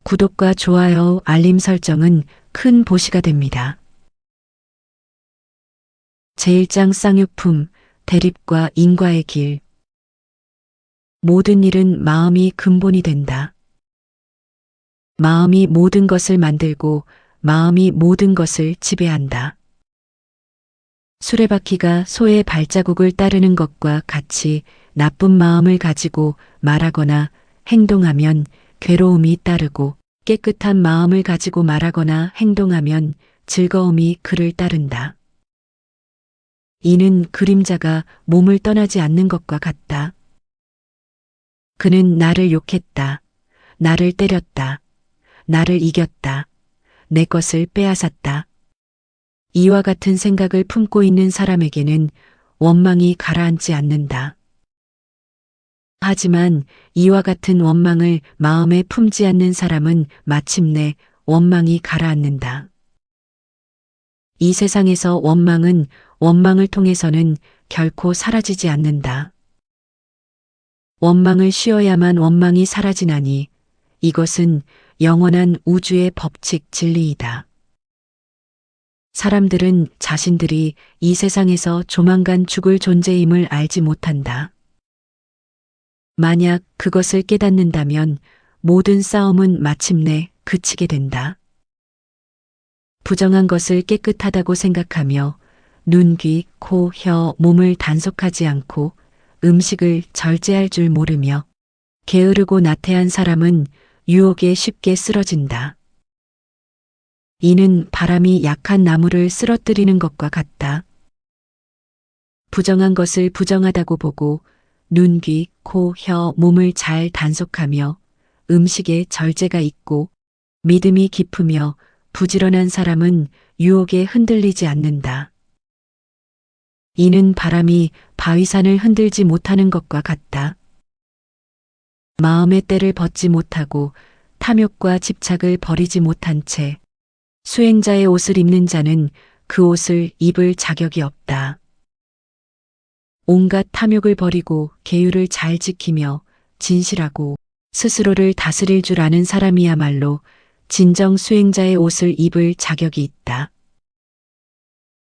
구독과 좋아요, 알림 설정은 큰 보시가 됩니다. 제1장 쌍유품, 대립과 인과의 길. 모든 일은 마음이 근본이 된다. 마음이 모든 것을 만들고 마음이 모든 것을 지배한다. 수레바퀴가 소의 발자국을 따르는 것과 같이 나쁜 마음을 가지고 말하거나 행동하면 괴로움이 따르고 깨끗한 마음을 가지고 말하거나 행동하면 즐거움이 그를 따른다. 이는 그림자가 몸을 떠나지 않는 것과 같다. 그는 나를 욕했다. 나를 때렸다. 나를 이겼다. 내 것을 빼앗았다. 이와 같은 생각을 품고 있는 사람에게는 원망이 가라앉지 않는다. 하지만 이와 같은 원망을 마음에 품지 않는 사람은 마침내 원망이 가라앉는다. 이 세상에서 원망은 원망을 통해서는 결코 사라지지 않는다. 원망을 쉬어야만 원망이 사라지나니 이것은 영원한 우주의 법칙 진리이다. 사람들은 자신들이 이 세상에서 조만간 죽을 존재임을 알지 못한다. 만약 그것을 깨닫는다면 모든 싸움은 마침내 그치게 된다. 부정한 것을 깨끗하다고 생각하며 눈, 귀, 코, 혀, 몸을 단속하지 않고 음식을 절제할 줄 모르며 게으르고 나태한 사람은 유혹에 쉽게 쓰러진다. 이는 바람이 약한 나무를 쓰러뜨리는 것과 같다. 부정한 것을 부정하다고 보고 눈, 귀, 코, 혀, 몸을 잘 단속하며 음식에 절제가 있고 믿음이 깊으며 부지런한 사람은 유혹에 흔들리지 않는다. 이는 바람이 바위산을 흔들지 못하는 것과 같다. 마음의 때를 벗지 못하고 탐욕과 집착을 버리지 못한 채 수행자의 옷을 입는 자는 그 옷을 입을 자격이 없다. 온갖 탐욕을 버리고 계율을 잘 지키며 진실하고 스스로를 다스릴 줄 아는 사람이야말로 진정 수행자의 옷을 입을 자격이 있다.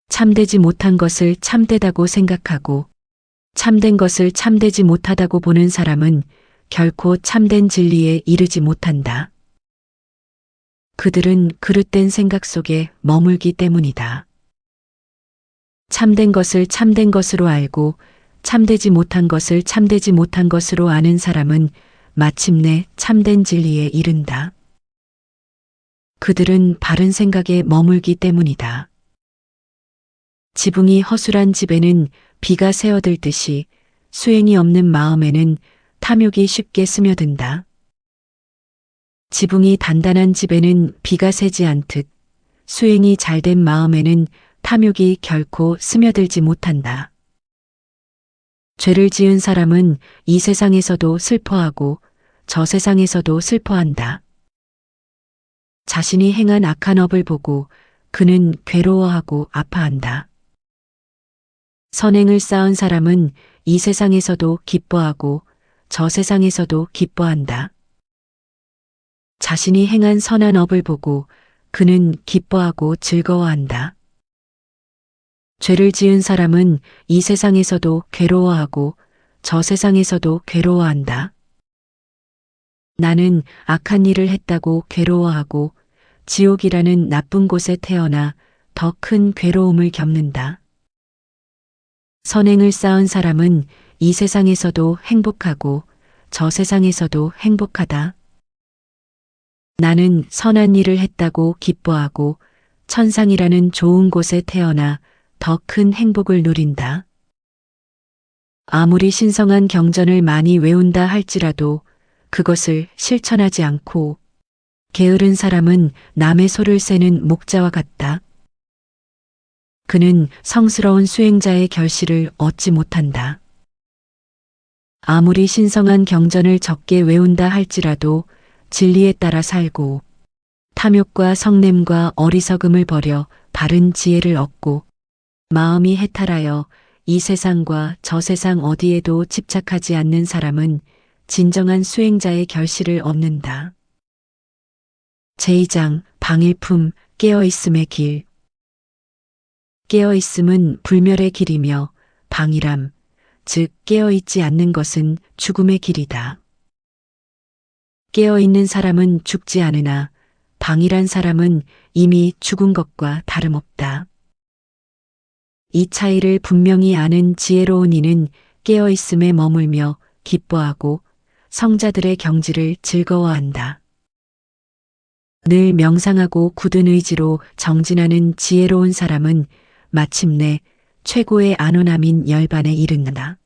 참되지 못한 것을 참되다고 생각하고 참된 것을 참되지 못하다고 보는 사람은 결코 참된 진리에 이르지 못한다. 그들은 그릇된 생각 속에 머물기 때문이다. 참된 것을 참된 것으로 알고 참되지 못한 것을 참되지 못한 것으로 아는 사람은 마침내 참된 진리에 이른다. 그들은 바른 생각에 머물기 때문이다. 지붕이 허술한 집에는 비가 새어들듯이 수행이 없는 마음에는 탐욕이 쉽게 스며든다. 지붕이 단단한 집에는 비가 새지 않듯 수행이 잘된 마음에는 탐욕이 결코 스며들지 못한다. 죄를 지은 사람은 이 세상에서도 슬퍼하고 저 세상에서도 슬퍼한다. 자신이 행한 악한 업을 보고 그는 괴로워하고 아파한다. 선행을 쌓은 사람은 이 세상에서도 기뻐하고 저 세상에서도 기뻐한다. 자신이 행한 선한 업을 보고 그는 기뻐하고 즐거워한다. 죄를 지은 사람은 이 세상에서도 괴로워하고 저 세상에서도 괴로워한다. 나는 악한 일을 했다고 괴로워하고 지옥이라는 나쁜 곳에 태어나 더 큰 괴로움을 겪는다. 선행을 쌓은 사람은 이 세상에서도 행복하고 저 세상에서도 행복하다. 나는 선한 일을 했다고 기뻐하고 천상이라는 좋은 곳에 태어나 더 큰 행복을 누린다. 아무리 신성한 경전을 많이 외운다 할지라도 그것을 실천하지 않고 게으른 사람은 남의 소를 세는 목자와 같다. 그는 성스러운 수행자의 결실을 얻지 못한다. 아무리 신성한 경전을 적게 외운다 할지라도 진리에 따라 살고 탐욕과 성냄과 어리석음을 버려 바른 지혜를 얻고 마음이 해탈하여 이 세상과 저 세상 어디에도 집착하지 않는 사람은 진정한 수행자의 결실을 얻는다. 제2장 방일품 깨어있음의 길. 깨어있음은 불멸의 길이며 방이람, 즉 깨어있지 않는 것은 죽음의 길이다. 깨어있는 사람은 죽지 않으나 방이란 사람은 이미 죽은 것과 다름없다. 이 차이를 분명히 아는 지혜로운 이는 깨어있음에 머물며 기뻐하고 성자들의 경지를 즐거워한다. 늘 명상하고 굳은 의지로 정진하는 지혜로운 사람은 마침내 최고의 안온함인 열반에 이른다.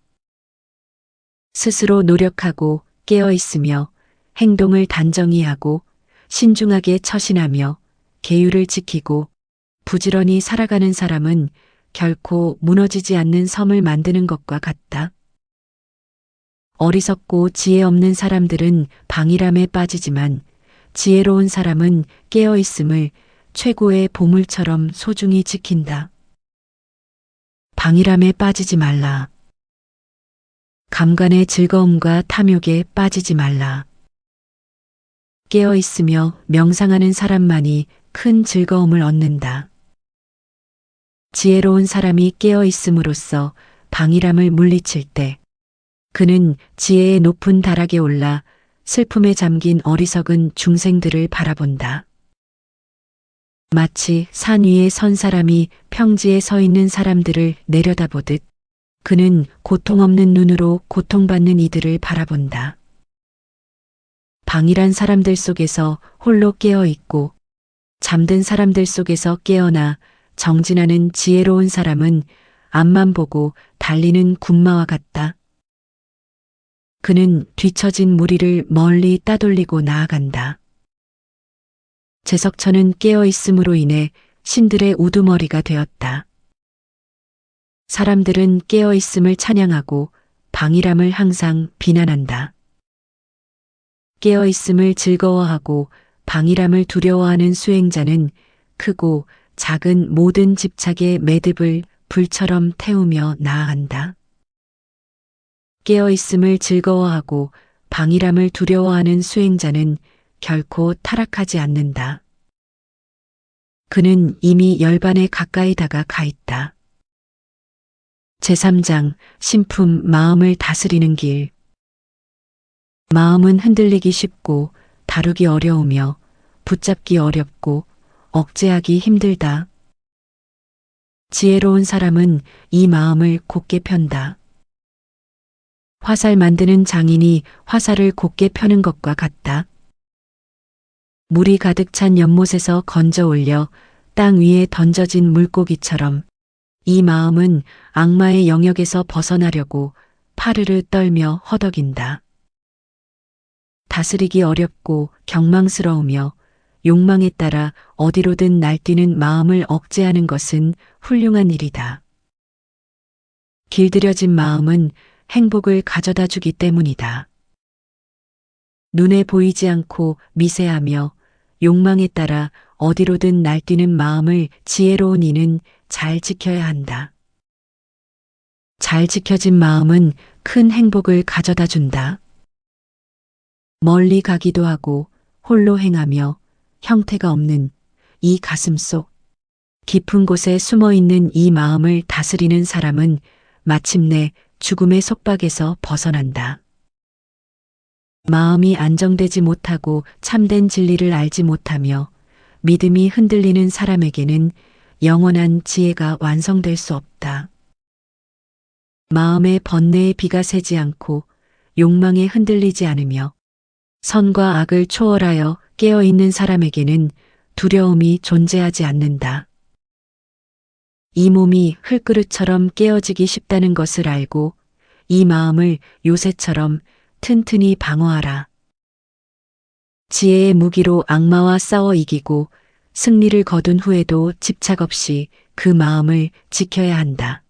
스스로 노력하고 깨어있으며 행동을 단정히 하고 신중하게 처신하며 계율을 지키고 부지런히 살아가는 사람은 결코 무너지지 않는 섬을 만드는 것과 같다. 어리석고 지혜 없는 사람들은 방이람에 빠지지만 지혜로운 사람은 깨어있음을 최고의 보물처럼 소중히 지킨다. 방이람에 빠지지 말라. 감관의 즐거움과 탐욕에 빠지지 말라. 깨어있으며 명상하는 사람만이 큰 즐거움을 얻는다. 지혜로운 사람이 깨어있음으로써 방이람을 물리칠 때 그는 지혜의 높은 다락에 올라 슬픔에 잠긴 어리석은 중생들을 바라본다. 마치 산 위에 선 사람이 평지에 서 있는 사람들을 내려다보듯 그는 고통 없는 눈으로 고통받는 이들을 바라본다. 방이란 사람들 속에서 홀로 깨어 있고 잠든 사람들 속에서 깨어나 정진하는 지혜로운 사람은 앞만 보고 달리는 군마와 같다. 그는 뒤처진 무리를 멀리 따돌리고 나아간다. 제석천은 깨어있음으로 인해 신들의 우두머리가 되었다. 사람들은 깨어있음을 찬양하고 방이람을 항상 비난한다. 깨어있음을 즐거워하고 방이람을 두려워하는 수행자는 크고 작은 모든 집착의 매듭을 불처럼 태우며 나아간다. 깨어있음을 즐거워하고 방이람을 두려워하는 수행자는 결코 타락하지 않는다. 그는 이미 열반에 가까이 다가가 있다. 제3장 신품 마음을 다스리는 길. 마음은 흔들리기 쉽고 다루기 어려우며 붙잡기 어렵고 억제하기 힘들다. 지혜로운 사람은 이 마음을 곧게 편다. 화살 만드는 장인이 화살을 곧게 펴는 것과 같다. 물이 가득 찬 연못에서 건져 올려 땅 위에 던져진 물고기처럼 이 마음은 악마의 영역에서 벗어나려고 파르르 떨며 허덕인다. 다스리기 어렵고 경망스러우며 욕망에 따라 어디로든 날뛰는 마음을 억제하는 것은 훌륭한 일이다. 길들여진 마음은 행복을 가져다 주기 때문이다. 눈에 보이지 않고 미세하며 욕망에 따라 어디로든 날뛰는 마음을 지혜로운 이는 잘 지켜야 한다. 잘 지켜진 마음은 큰 행복을 가져다 준다. 멀리 가기도 하고 홀로 행하며 형태가 없는 이 가슴 속 깊은 곳에 숨어 있는 이 마음을 다스리는 사람은 마침내 죽음의 속박에서 벗어난다. 마음이 안정되지 못하고 참된 진리를 알지 못하며 믿음이 흔들리는 사람에게는 영원한 지혜가 완성될 수 없다. 마음의 번뇌의 비가 새지 않고 욕망에 흔들리지 않으며 선과 악을 초월하여 깨어있는 사람에게는 두려움이 존재하지 않는다. 이 몸이 흙그릇처럼 깨어지기 쉽다는 것을 알고 이 마음을 요새처럼 튼튼히 방어하라. 지혜의 무기로 악마와 싸워 이기고 승리를 거둔 후에도 집착 없이 그 마음을 지켜야 한다.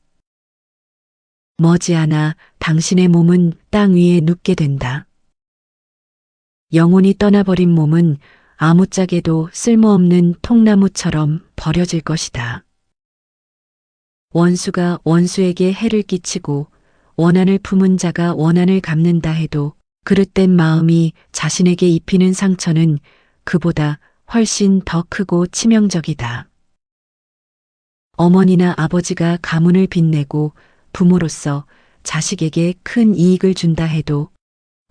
머지않아 당신의 몸은 땅 위에 눕게 된다. 영혼이 떠나버린 몸은 아무짝에도 쓸모없는 통나무처럼 버려질 것이다. 원수가 원수에게 해를 끼치고 원한을 품은 자가 원한을 갚는다 해도 그릇된 마음이 자신에게 입히는 상처는 그보다 훨씬 더 크고 치명적이다. 어머니나 아버지가 가문을 빛내고 부모로서 자식에게 큰 이익을 준다 해도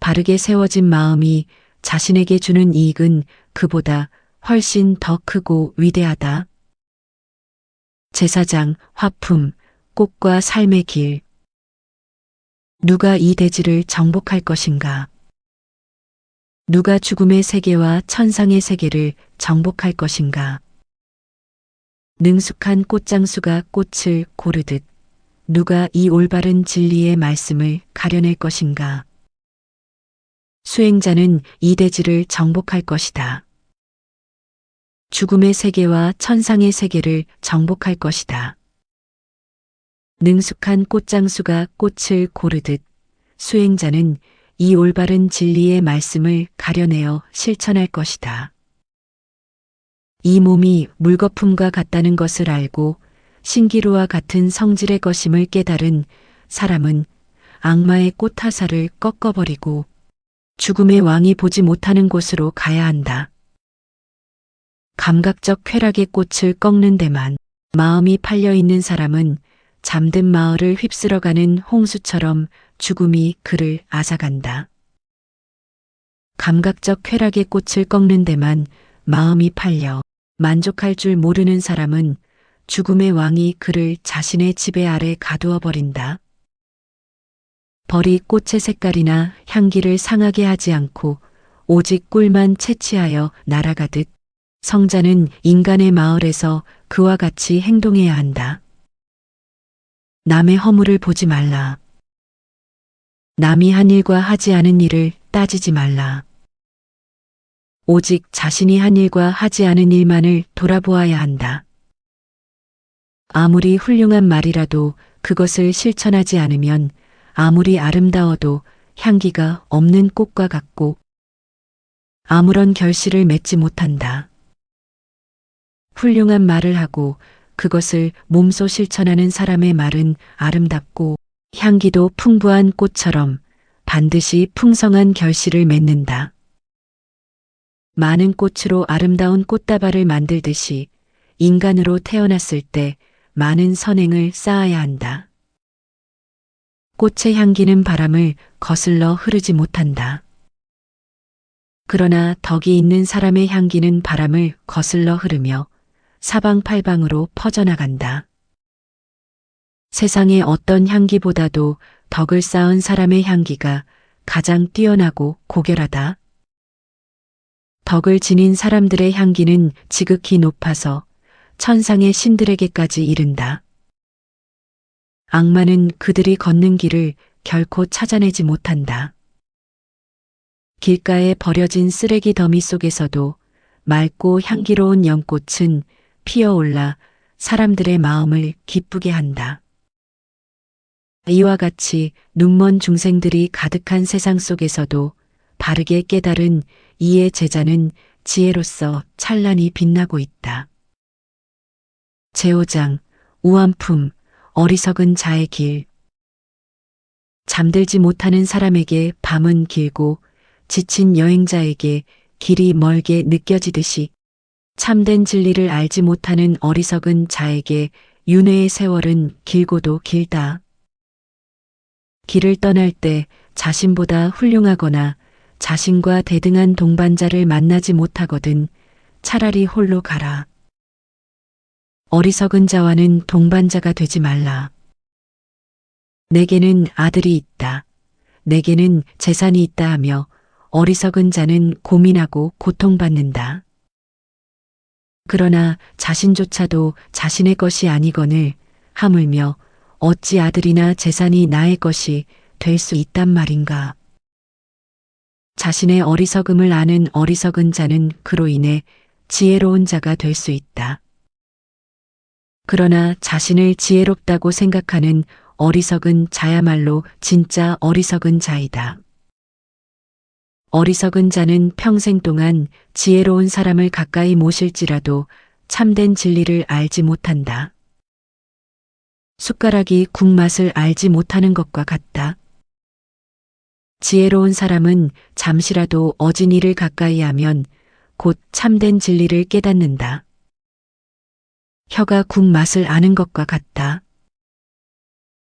바르게 세워진 마음이 자신에게 주는 이익은 그보다 훨씬 더 크고 위대하다. 제사장, 화품, 꽃과 삶의 길. 누가 이 대지를 정복할 것인가? 누가 죽음의 세계와 천상의 세계를 정복할 것인가? 능숙한 꽃장수가 꽃을 고르듯 누가 이 올바른 진리의 말씀을 가려낼 것인가? 수행자는 이 대지를 정복할 것이다. 죽음의 세계와 천상의 세계를 정복할 것이다. 능숙한 꽃장수가 꽃을 고르듯 수행자는 이 올바른 진리의 말씀을 가려내어 실천할 것이다. 이 몸이 물거품과 같다는 것을 알고 신기루와 같은 성질의 것임을 깨달은 사람은 악마의 꽃화살을 꺾어버리고 죽음의 왕이 보지 못하는 곳으로 가야 한다. 감각적 쾌락의 꽃을 꺾는 데만 마음이 팔려 있는 사람은 잠든 마을을 휩쓸어가는 홍수처럼 죽음이 그를 앗아간다. 감각적 쾌락의 꽃을 꺾는 데만 마음이 팔려 만족할 줄 모르는 사람은 죽음의 왕이 그를 자신의 지배 아래 가두어 버린다. 벌이 꽃의 색깔이나 향기를 상하게 하지 않고 오직 꿀만 채취하여 날아가듯 성자는 인간의 마을에서 그와 같이 행동해야 한다. 남의 허물을 보지 말라. 남이 한 일과 하지 않은 일을 따지지 말라. 오직 자신이 한 일과 하지 않은 일만을 돌아보아야 한다. 아무리 훌륭한 말이라도 그것을 실천하지 않으면 아무리 아름다워도 향기가 없는 꽃과 같고 아무런 결실을 맺지 못한다. 훌륭한 말을 하고 그것을 몸소 실천하는 사람의 말은 아름답고 향기도 풍부한 꽃처럼 반드시 풍성한 결실을 맺는다. 많은 꽃으로 아름다운 꽃다발을 만들듯이 인간으로 태어났을 때 많은 선행을 쌓아야 한다. 꽃의 향기는 바람을 거슬러 흐르지 못한다. 그러나 덕이 있는 사람의 향기는 바람을 거슬러 흐르며 사방팔방으로 퍼져나간다. 세상의 어떤 향기보다도 덕을 쌓은 사람의 향기가 가장 뛰어나고 고결하다. 덕을 지닌 사람들의 향기는 지극히 높아서 천상의 신들에게까지 이른다. 악마는 그들이 걷는 길을 결코 찾아내지 못한다. 길가에 버려진 쓰레기 더미 속에서도 맑고 향기로운 연꽃은 피어올라 사람들의 마음을 기쁘게 한다. 이와 같이 눈먼 중생들이 가득한 세상 속에서도 바르게 깨달은 이의 제자는 지혜로서 찬란히 빛나고 있다. 제5장 우한품 어리석은 자의 길. 잠들지 못하는 사람에게 밤은 길고 지친 여행자에게 길이 멀게 느껴지듯이 참된 진리를 알지 못하는 어리석은 자에게 윤회의 세월은 길고도 길다. 길을 떠날 때 자신보다 훌륭하거나 자신과 대등한 동반자를 만나지 못하거든 차라리 홀로 가라. 어리석은 자와는 동반자가 되지 말라. 내게는 아들이 있다. 내게는 재산이 있다 하며 어리석은 자는 고민하고 고통받는다. 그러나 자신조차도 자신의 것이 아니거늘 하물며 어찌 아들이나 재산이 나의 것이 될 수 있단 말인가. 자신의 어리석음을 아는 어리석은 자는 그로 인해 지혜로운 자가 될 수 있다. 그러나 자신을 지혜롭다고 생각하는 어리석은 자야말로 진짜 어리석은 자이다. 어리석은 자는 평생 동안 지혜로운 사람을 가까이 모실지라도 참된 진리를 알지 못한다. 숟가락이 국맛을 알지 못하는 것과 같다. 지혜로운 사람은 잠시라도 어진이를 가까이 하면 곧 참된 진리를 깨닫는다. 혀가 국 맛을 아는 것과 같다.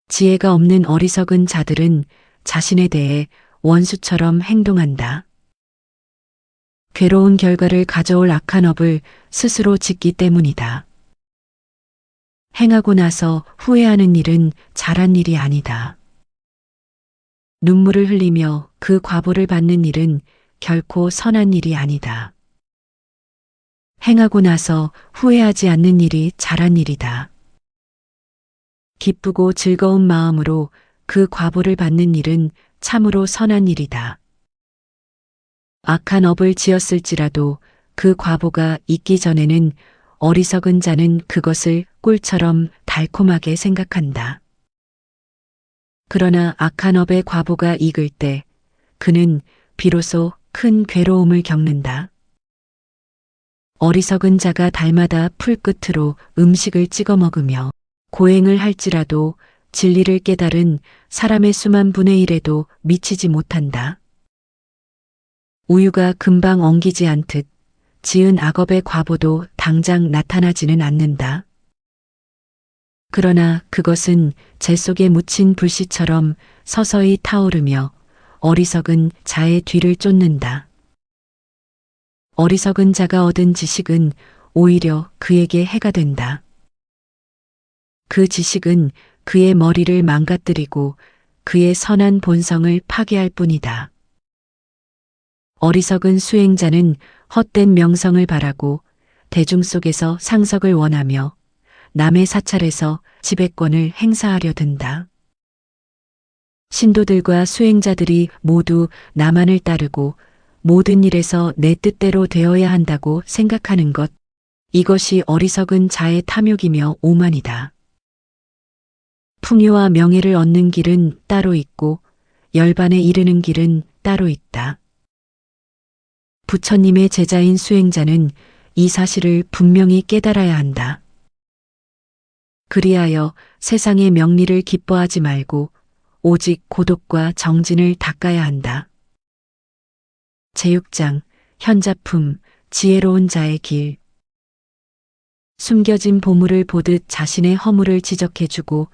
지혜가 없는 어리석은 자들은 자신에 대해 원수처럼 행동한다. 괴로운 결과를 가져올 악한 업을 스스로 짓기 때문이다. 행하고 나서 후회하는 일은 잘한 일이 아니다. 눈물을 흘리며 그 과보를 받는 일은 결코 선한 일이 아니다. 행하고 나서 후회하지 않는 일이 잘한 일이다. 기쁘고 즐거운 마음으로 그 과보를 받는 일은 참으로 선한 일이다. 악한 업을 지었을지라도 그 과보가 있기 전에는 어리석은 자는 그것을 꿀처럼 달콤하게 생각한다. 그러나 악한 업의 과보가 익을 때 그는 비로소 큰 괴로움을 겪는다. 어리석은 자가 달마다 풀끝으로 음식을 찍어 먹으며 고행을 할지라도 진리를 깨달은 사람의 수만 분의 1에도 미치지 못한다. 우유가 금방 엉기지 않듯 지은 악업의 과보도 당장 나타나지는 않는다. 그러나 그것은 재 속에 묻힌 불씨처럼 서서히 타오르며 어리석은 자의 뒤를 쫓는다. 어리석은 자가 얻은 지식은 오히려 그에게 해가 된다. 그 지식은 그의 머리를 망가뜨리고 그의 선한 본성을 파괴할 뿐이다. 어리석은 수행자는 헛된 명성을 바라고 대중 속에서 상석을 원하며 남의 사찰에서 지배권을 행사하려 든다. 신도들과 수행자들이 모두 나만을 따르고 모든 일에서 내 뜻대로 되어야 한다고 생각하는 것, 이것이 어리석은 자의 탐욕이며 오만이다. 풍요와 명예를 얻는 길은 따로 있고 열반에 이르는 길은 따로 있다. 부처님의 제자인 수행자는 이 사실을 분명히 깨달아야 한다. 그리하여 세상의 명리를 기뻐하지 말고 오직 고독과 정진을 닦아야 한다. 제6장 현자품 지혜로운 자의 길. 숨겨진 보물을 보듯 자신의 허물을 지적해주고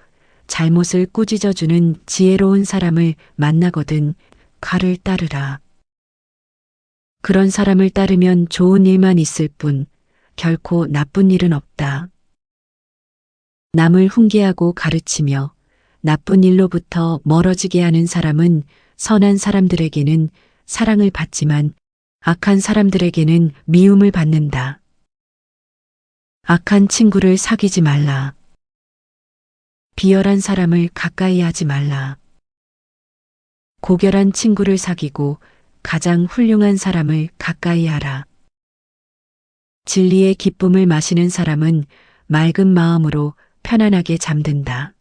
잘못을 꾸짖어주는 지혜로운 사람을 만나거든 가를 따르라. 그런 사람을 따르면 좋은 일만 있을 뿐 결코 나쁜 일은 없다. 남을 훈계하고 가르치며 나쁜 일로부터 멀어지게 하는 사람은 선한 사람들에게는 사랑을 받지만 악한 사람들에게는 미움을 받는다. 악한 친구를 사귀지 말라. 비열한 사람을 가까이 하지 말라. 고결한 친구를 사귀고 가장 훌륭한 사람을 가까이 하라. 진리의 기쁨을 마시는 사람은 맑은 마음으로 편안하게 잠든다.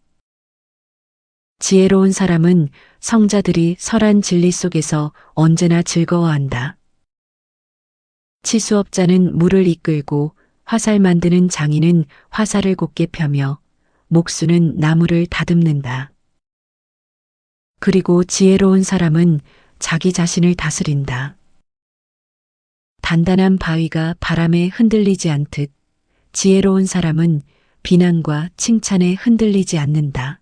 지혜로운 사람은 성자들이 설한 진리 속에서 언제나 즐거워한다. 치수업자는 물을 이끌고 화살 만드는 장인은 화살을 곱게 펴며 목수는 나무를 다듬는다. 그리고 지혜로운 사람은 자기 자신을 다스린다. 단단한 바위가 바람에 흔들리지 않듯 지혜로운 사람은 비난과 칭찬에 흔들리지 않는다.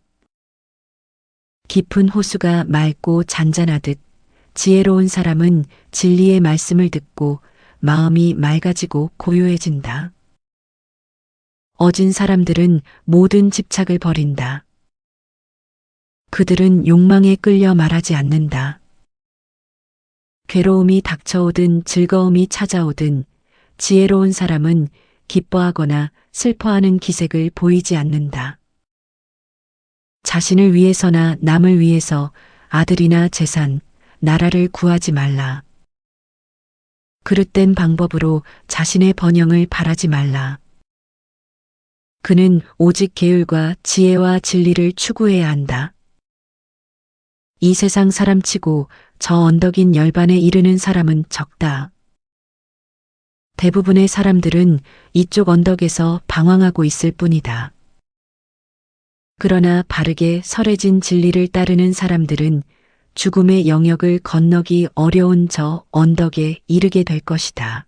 깊은 호수가 맑고 잔잔하듯 지혜로운 사람은 진리의 말씀을 듣고 마음이 맑아지고 고요해진다. 어진 사람들은 모든 집착을 버린다. 그들은 욕망에 끌려 말하지 않는다. 괴로움이 닥쳐오든 즐거움이 찾아오든 지혜로운 사람은 기뻐하거나 슬퍼하는 기색을 보이지 않는다. 자신을 위해서나 남을 위해서 아들이나 재산, 나라를 구하지 말라. 그릇된 방법으로 자신의 번영을 바라지 말라. 그는 오직 계율과 지혜와 진리를 추구해야 한다. 이 세상 사람치고 저 언덕인 열반에 이르는 사람은 적다. 대부분의 사람들은 이쪽 언덕에서 방황하고 있을 뿐이다. 그러나 바르게 설해진 진리를 따르는 사람들은 죽음의 영역을 건너기 어려운 저 언덕에 이르게 될 것이다.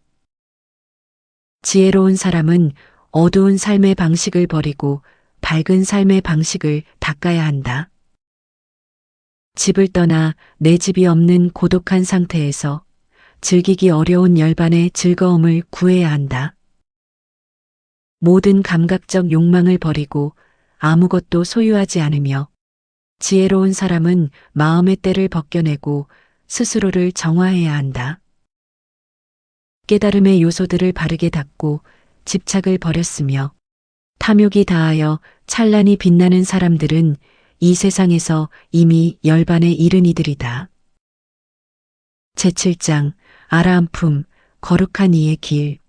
지혜로운 사람은 어두운 삶의 방식을 버리고 밝은 삶의 방식을 닦아야 한다. 집을 떠나 내 집이 없는 고독한 상태에서 즐기기 어려운 열반의 즐거움을 구해야 한다. 모든 감각적 욕망을 버리고 아무것도 소유하지 않으며 지혜로운 사람은 마음의 때를 벗겨내고 스스로를 정화해야 한다. 깨달음의 요소들을 바르게 닦고 집착을 버렸으며 탐욕이 다하여 찬란히 빛나는 사람들은 이 세상에서 이미 열반에 이른 이들이다. 제7장 아라함품 거룩한 이의 길.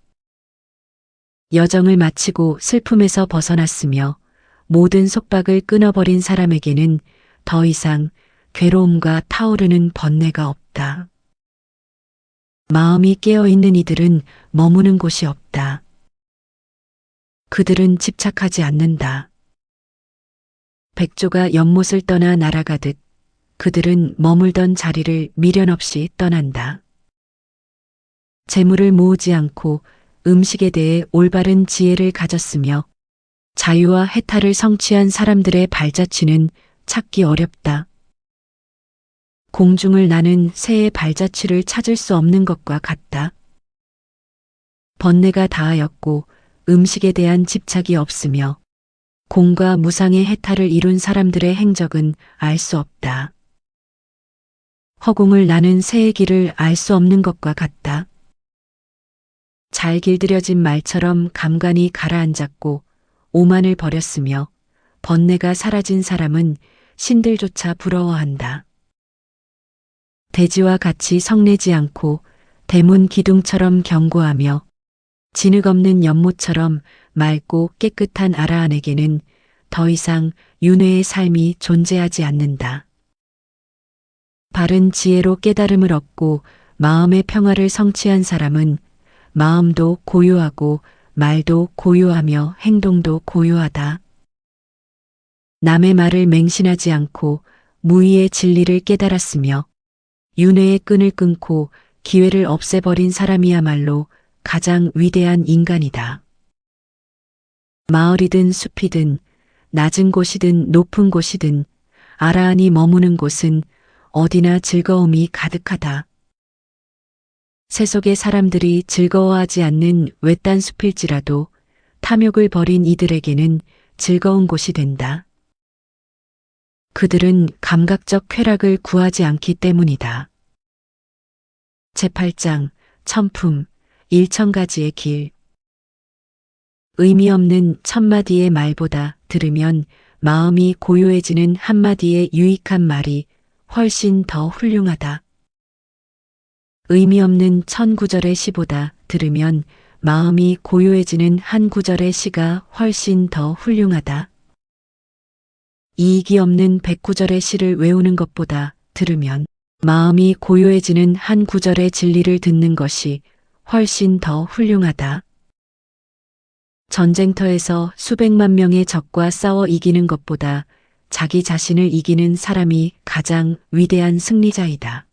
여정을 마치고 슬픔에서 벗어났으며 모든 속박을 끊어버린 사람에게는 더 이상 괴로움과 타오르는 번뇌가 없다. 마음이 깨어있는 이들은 머무는 곳이 없다. 그들은 집착하지 않는다. 백조가 연못을 떠나 날아가듯 그들은 머물던 자리를 미련 없이 떠난다. 재물을 모으지 않고 음식에 대해 올바른 지혜를 가졌으며 자유와 해탈을 성취한 사람들의 발자취는 찾기 어렵다. 공중을 나는 새의 발자취를 찾을 수 없는 것과 같다. 번뇌가 다하였고 음식에 대한 집착이 없으며 공과 무상의 해탈을 이룬 사람들의 행적은 알 수 없다. 허공을 나는 새의 길을 알 수 없는 것과 같다. 잘 길들여진 말처럼 감관이 가라앉았고 오만을 버렸으며 번뇌가 사라진 사람은 신들조차 부러워한다. 대지와 같이 성내지 않고 대문 기둥처럼 견고하며 진흙 없는 연못처럼 맑고 깨끗한 아라한에게는 더 이상 윤회의 삶이 존재하지 않는다. 바른 지혜로 깨달음을 얻고 마음의 평화를 성취한 사람은 마음도 고요하고 말도 고요하며 행동도 고요하다. 남의 말을 맹신하지 않고 무의의 진리를 깨달았으며 윤회의 끈을 끊고 기회를 없애버린 사람이야말로 가장 위대한 인간이다. 마을이든 숲이든 낮은 곳이든 높은 곳이든 아라한이 머무는 곳은 어디나 즐거움이 가득하다. 세속의 사람들이 즐거워하지 않는 외딴 숲일지라도 탐욕을 버린 이들에게는 즐거운 곳이 된다. 그들은 감각적 쾌락을 구하지 않기 때문이다. 제8장 천품 1000가지의 길. 의미 없는 1000마디의 말보다 들으면 마음이 고요해지는 한마디의 유익한 말이 훨씬 더 훌륭하다. 의미 없는 1000구절의 시보다 들으면 마음이 고요해지는 한 구절의 시가 훨씬 더 훌륭하다. 이익이 없는 100구절의 시를 외우는 것보다 들으면 마음이 고요해지는 한 구절의 진리를 듣는 것이 훨씬 더 훌륭하다. 전쟁터에서 수백만 명의 적과 싸워 이기는 것보다 자기 자신을 이기는 사람이 가장 위대한 승리자이다.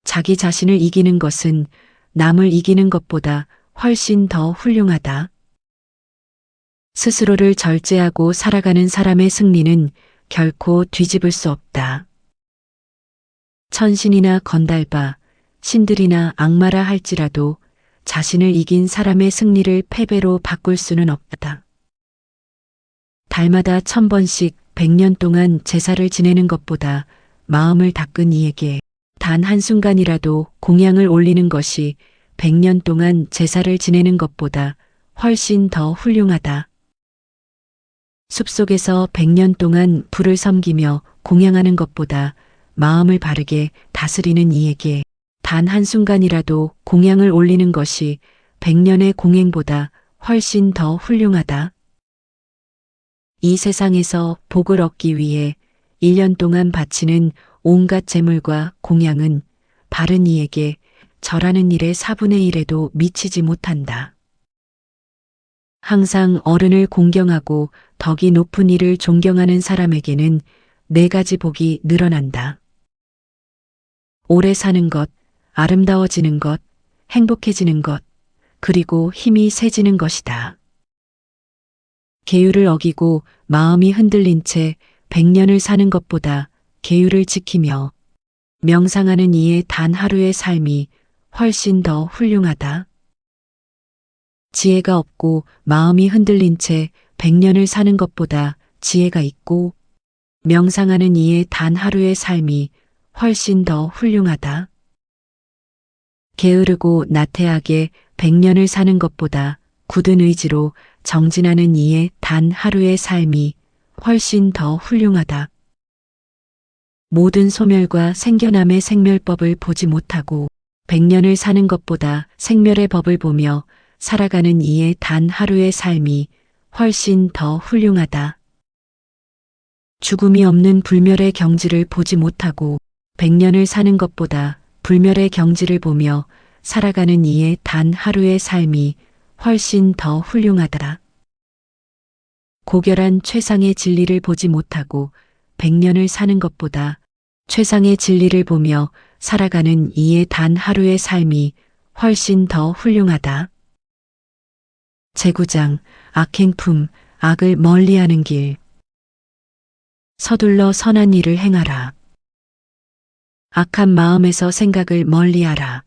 자기 자신을 이기는 것은 남을 이기는 것보다 훨씬 더 훌륭하다. 스스로를 절제하고 살아가는 사람의 승리는 결코 뒤집을 수 없다. 천신이나 건달바, 신들이나 악마라 할지라도 자신을 이긴 사람의 승리를 패배로 바꿀 수는 없다. 달마다 1000번씩 100년 동안 제사를 지내는 것보다 마음을 닦은 이에게 단 한순간이라도 공양을 올리는 것이 100년 동안 제사를 지내는 것보다 훨씬 더 훌륭하다. 숲속에서 100년 동안 불을 섬기며 공양하는 것보다 마음을 바르게 다스리는 이에게 단 한순간이라도 공양을 올리는 것이 100년의 공행보다 훨씬 더 훌륭하다. 이 세상에서 복을 얻기 위해 1년 동안 바치는 온갖 재물과 공양은 바른 이에게 절하는 일의 4분의 1에도 미치지 못한다. 항상 어른을 공경하고 덕이 높은 이를 존경하는 사람에게는 4가지 복이 늘어난다. 오래 사는 것, 아름다워지는 것, 행복해지는 것, 그리고 힘이 세지는 것이다. 계율을 어기고 마음이 흔들린 채 100년을 사는 것보다 계율을 지키며 명상하는 이의 단 하루의 삶이 훨씬 더 훌륭하다. 지혜가 없고 마음이 흔들린 채 100년을 사는 것보다 지혜가 있고 명상하는 이의 단 하루의 삶이 훨씬 더 훌륭하다. 게으르고 나태하게 100년을 사는 것보다 굳은 의지로 정진하는 이의 단 하루의 삶이 훨씬 더 훌륭하다. 모든 소멸과 생겨남의 생멸법을 보지 못하고 100년을 사는 것보다 생멸의 법을 보며 살아가는 이의 단 하루의 삶이 훨씬 더 훌륭하다. 죽음이 없는 불멸의 경지를 보지 못하고 100년을 사는 것보다 불멸의 경지를 보며 살아가는 이의 단 하루의 삶이 훨씬 더 훌륭하다. 고결한 최상의 진리를 보지 못하고 100년을 사는 것보다 최상의 진리를 보며 살아가는 이의 단 하루의 삶이 훨씬 더 훌륭하다. 제9장 악행품, 악을 멀리하는 길. 서둘러 선한 일을 행하라. 악한 마음에서 생각을 멀리하라.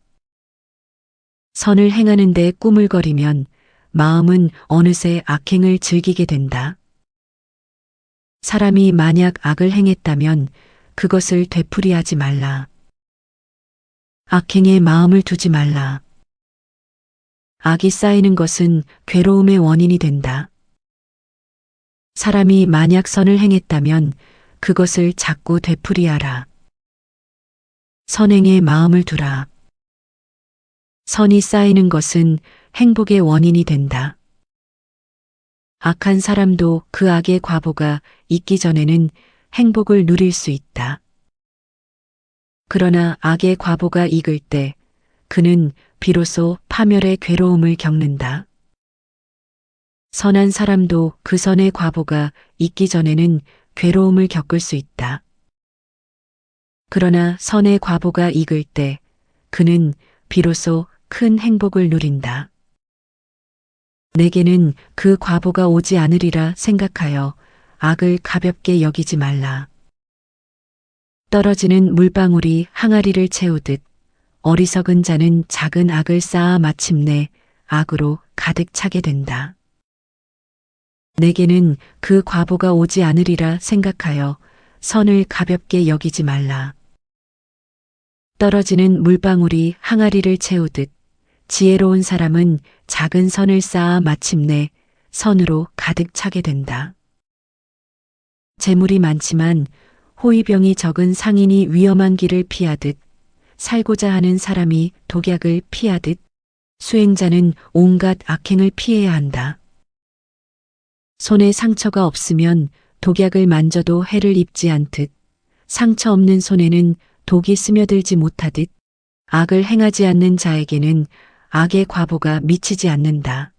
선을 행하는 데 꾸물거리면 마음은 어느새 악행을 즐기게 된다. 사람이 만약 악을 행했다면 그것을 되풀이하지 말라. 악행에 마음을 두지 말라. 악이 쌓이는 것은 괴로움의 원인이 된다. 사람이 만약 선을 행했다면 그것을 자꾸 되풀이하라. 선행에 마음을 두라. 선이 쌓이는 것은 행복의 원인이 된다. 악한 사람도 그 악의 과보가 있기 전에는 행복을 누릴 수 있다. 그러나 악의 과보가 익을 때 그는 비로소 파멸의 괴로움을 겪는다. 선한 사람도 그 선의 과보가 있기 전에는 괴로움을 겪을 수 있다. 그러나 선의 과보가 익을 때 그는 비로소 큰 행복을 누린다. 내게는 그 과보가 오지 않으리라 생각하여 악을 가볍게 여기지 말라. 떨어지는 물방울이 항아리를 채우듯 어리석은 자는 작은 악을 쌓아 마침내 악으로 가득 차게 된다. 내게는 그 과보가 오지 않으리라 생각하여 선을 가볍게 여기지 말라. 떨어지는 물방울이 항아리를 채우듯 지혜로운 사람은 작은 선을 쌓아 마침내 선으로 가득 차게 된다. 재물이 많지만 호위병이 적은 상인이 위험한 길을 피하듯 살고자 하는 사람이 독약을 피하듯 수행자는 온갖 악행을 피해야 한다. 손에 상처가 없으면 독약을 만져도 해를 입지 않듯 상처 없는 손에는 독이 스며들지 못하듯 악을 행하지 않는 자에게는 악의 과보가 미치지 않는다.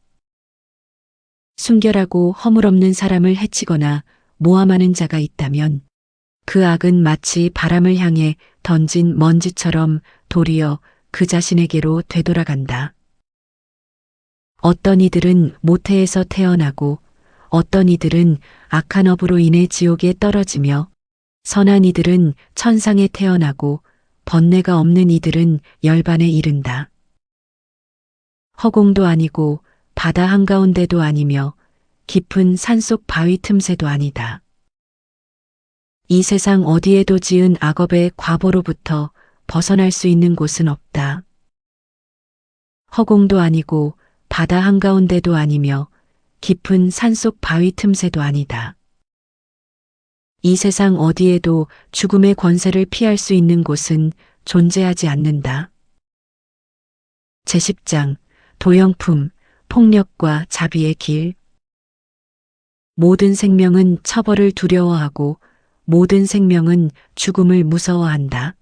순결하고 허물없는 사람을 해치거나 모함하는 자가 있다면 그 악은 마치 바람을 향해 던진 먼지처럼 도리어 그 자신에게로 되돌아간다. 어떤 이들은 모태에서 태어나고 어떤 이들은 악한 업으로 인해 지옥에 떨어지며 선한 이들은 천상에 태어나고 번뇌가 없는 이들은 열반에 이른다. 허공도 아니고 바다 한가운데도 아니며 깊은 산속 바위 틈새도 아니다. 이 세상 어디에도 지은 악업의 과보로부터 벗어날 수 있는 곳은 없다. 허공도 아니고 바다 한가운데도 아니며 깊은 산속 바위 틈새도 아니다. 이 세상 어디에도 죽음의 권세를 피할 수 있는 곳은 존재하지 않는다. 제10장 도영품, 폭력과 자비의 길. 모든 생명은 처벌을 두려워하고 모든 생명은 죽음을 무서워한다.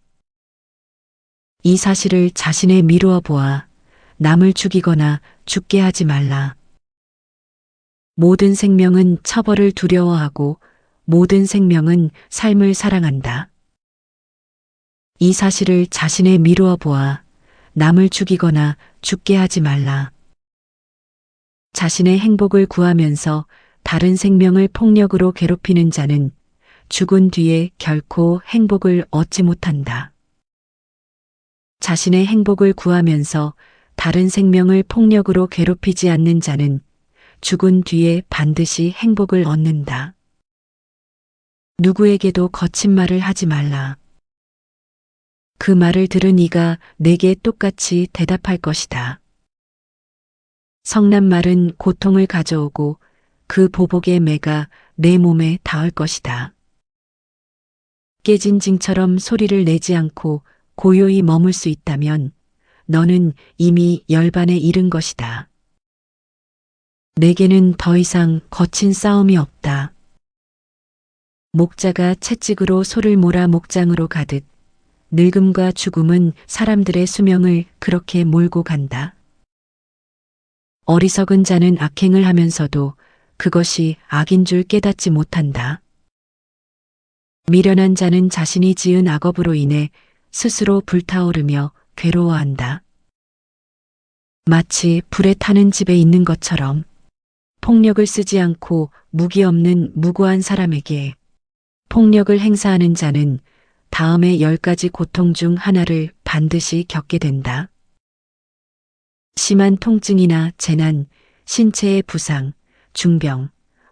이 사실을 자신에 미루어 보아 남을 죽이거나 죽게 하지 말라. 모든 생명은 처벌을 두려워하고 모든 생명은 삶을 사랑한다. 이 사실을 자신에 미루어 보아 남을 죽이거나 죽게 하지 말라. 자신의 행복을 구하면서 다른 생명을 폭력으로 괴롭히는 자는 죽은 뒤에 결코 행복을 얻지 못한다. 자신의 행복을 구하면서 다른 생명을 폭력으로 괴롭히지 않는 자는 죽은 뒤에 반드시 행복을 얻는다. 누구에게도 거친 말을 하지 말라. 그 말을 들은 이가 내게 똑같이 대답할 것이다. 성난 말은 고통을 가져오고 그 보복의 매가 내 몸에 닿을 것이다. 깨진 징처럼 소리를 내지 않고 고요히 머물 수 있다면 너는 이미 열반에 이른 것이다. 내게는 더 이상 거친 싸움이 없다. 목자가 채찍으로 소를 몰아 목장으로 가듯 늙음과 죽음은 사람들의 수명을 그렇게 몰고 간다. 어리석은 자는 악행을 하면서도 그것이 악인 줄 깨닫지 못한다. 미련한 자는 자신이 지은 악업으로 인해 스스로 불타오르며 괴로워한다. 마치 불에 타는 집에 있는 것처럼 폭력을 쓰지 않고 무기 없는 무고한 사람에게 폭력을 행사하는 자는 다음의 10가지 고통 중 하나를 반드시 겪게 된다. 심한 통증이나 재난, 신체의 부상, 중병,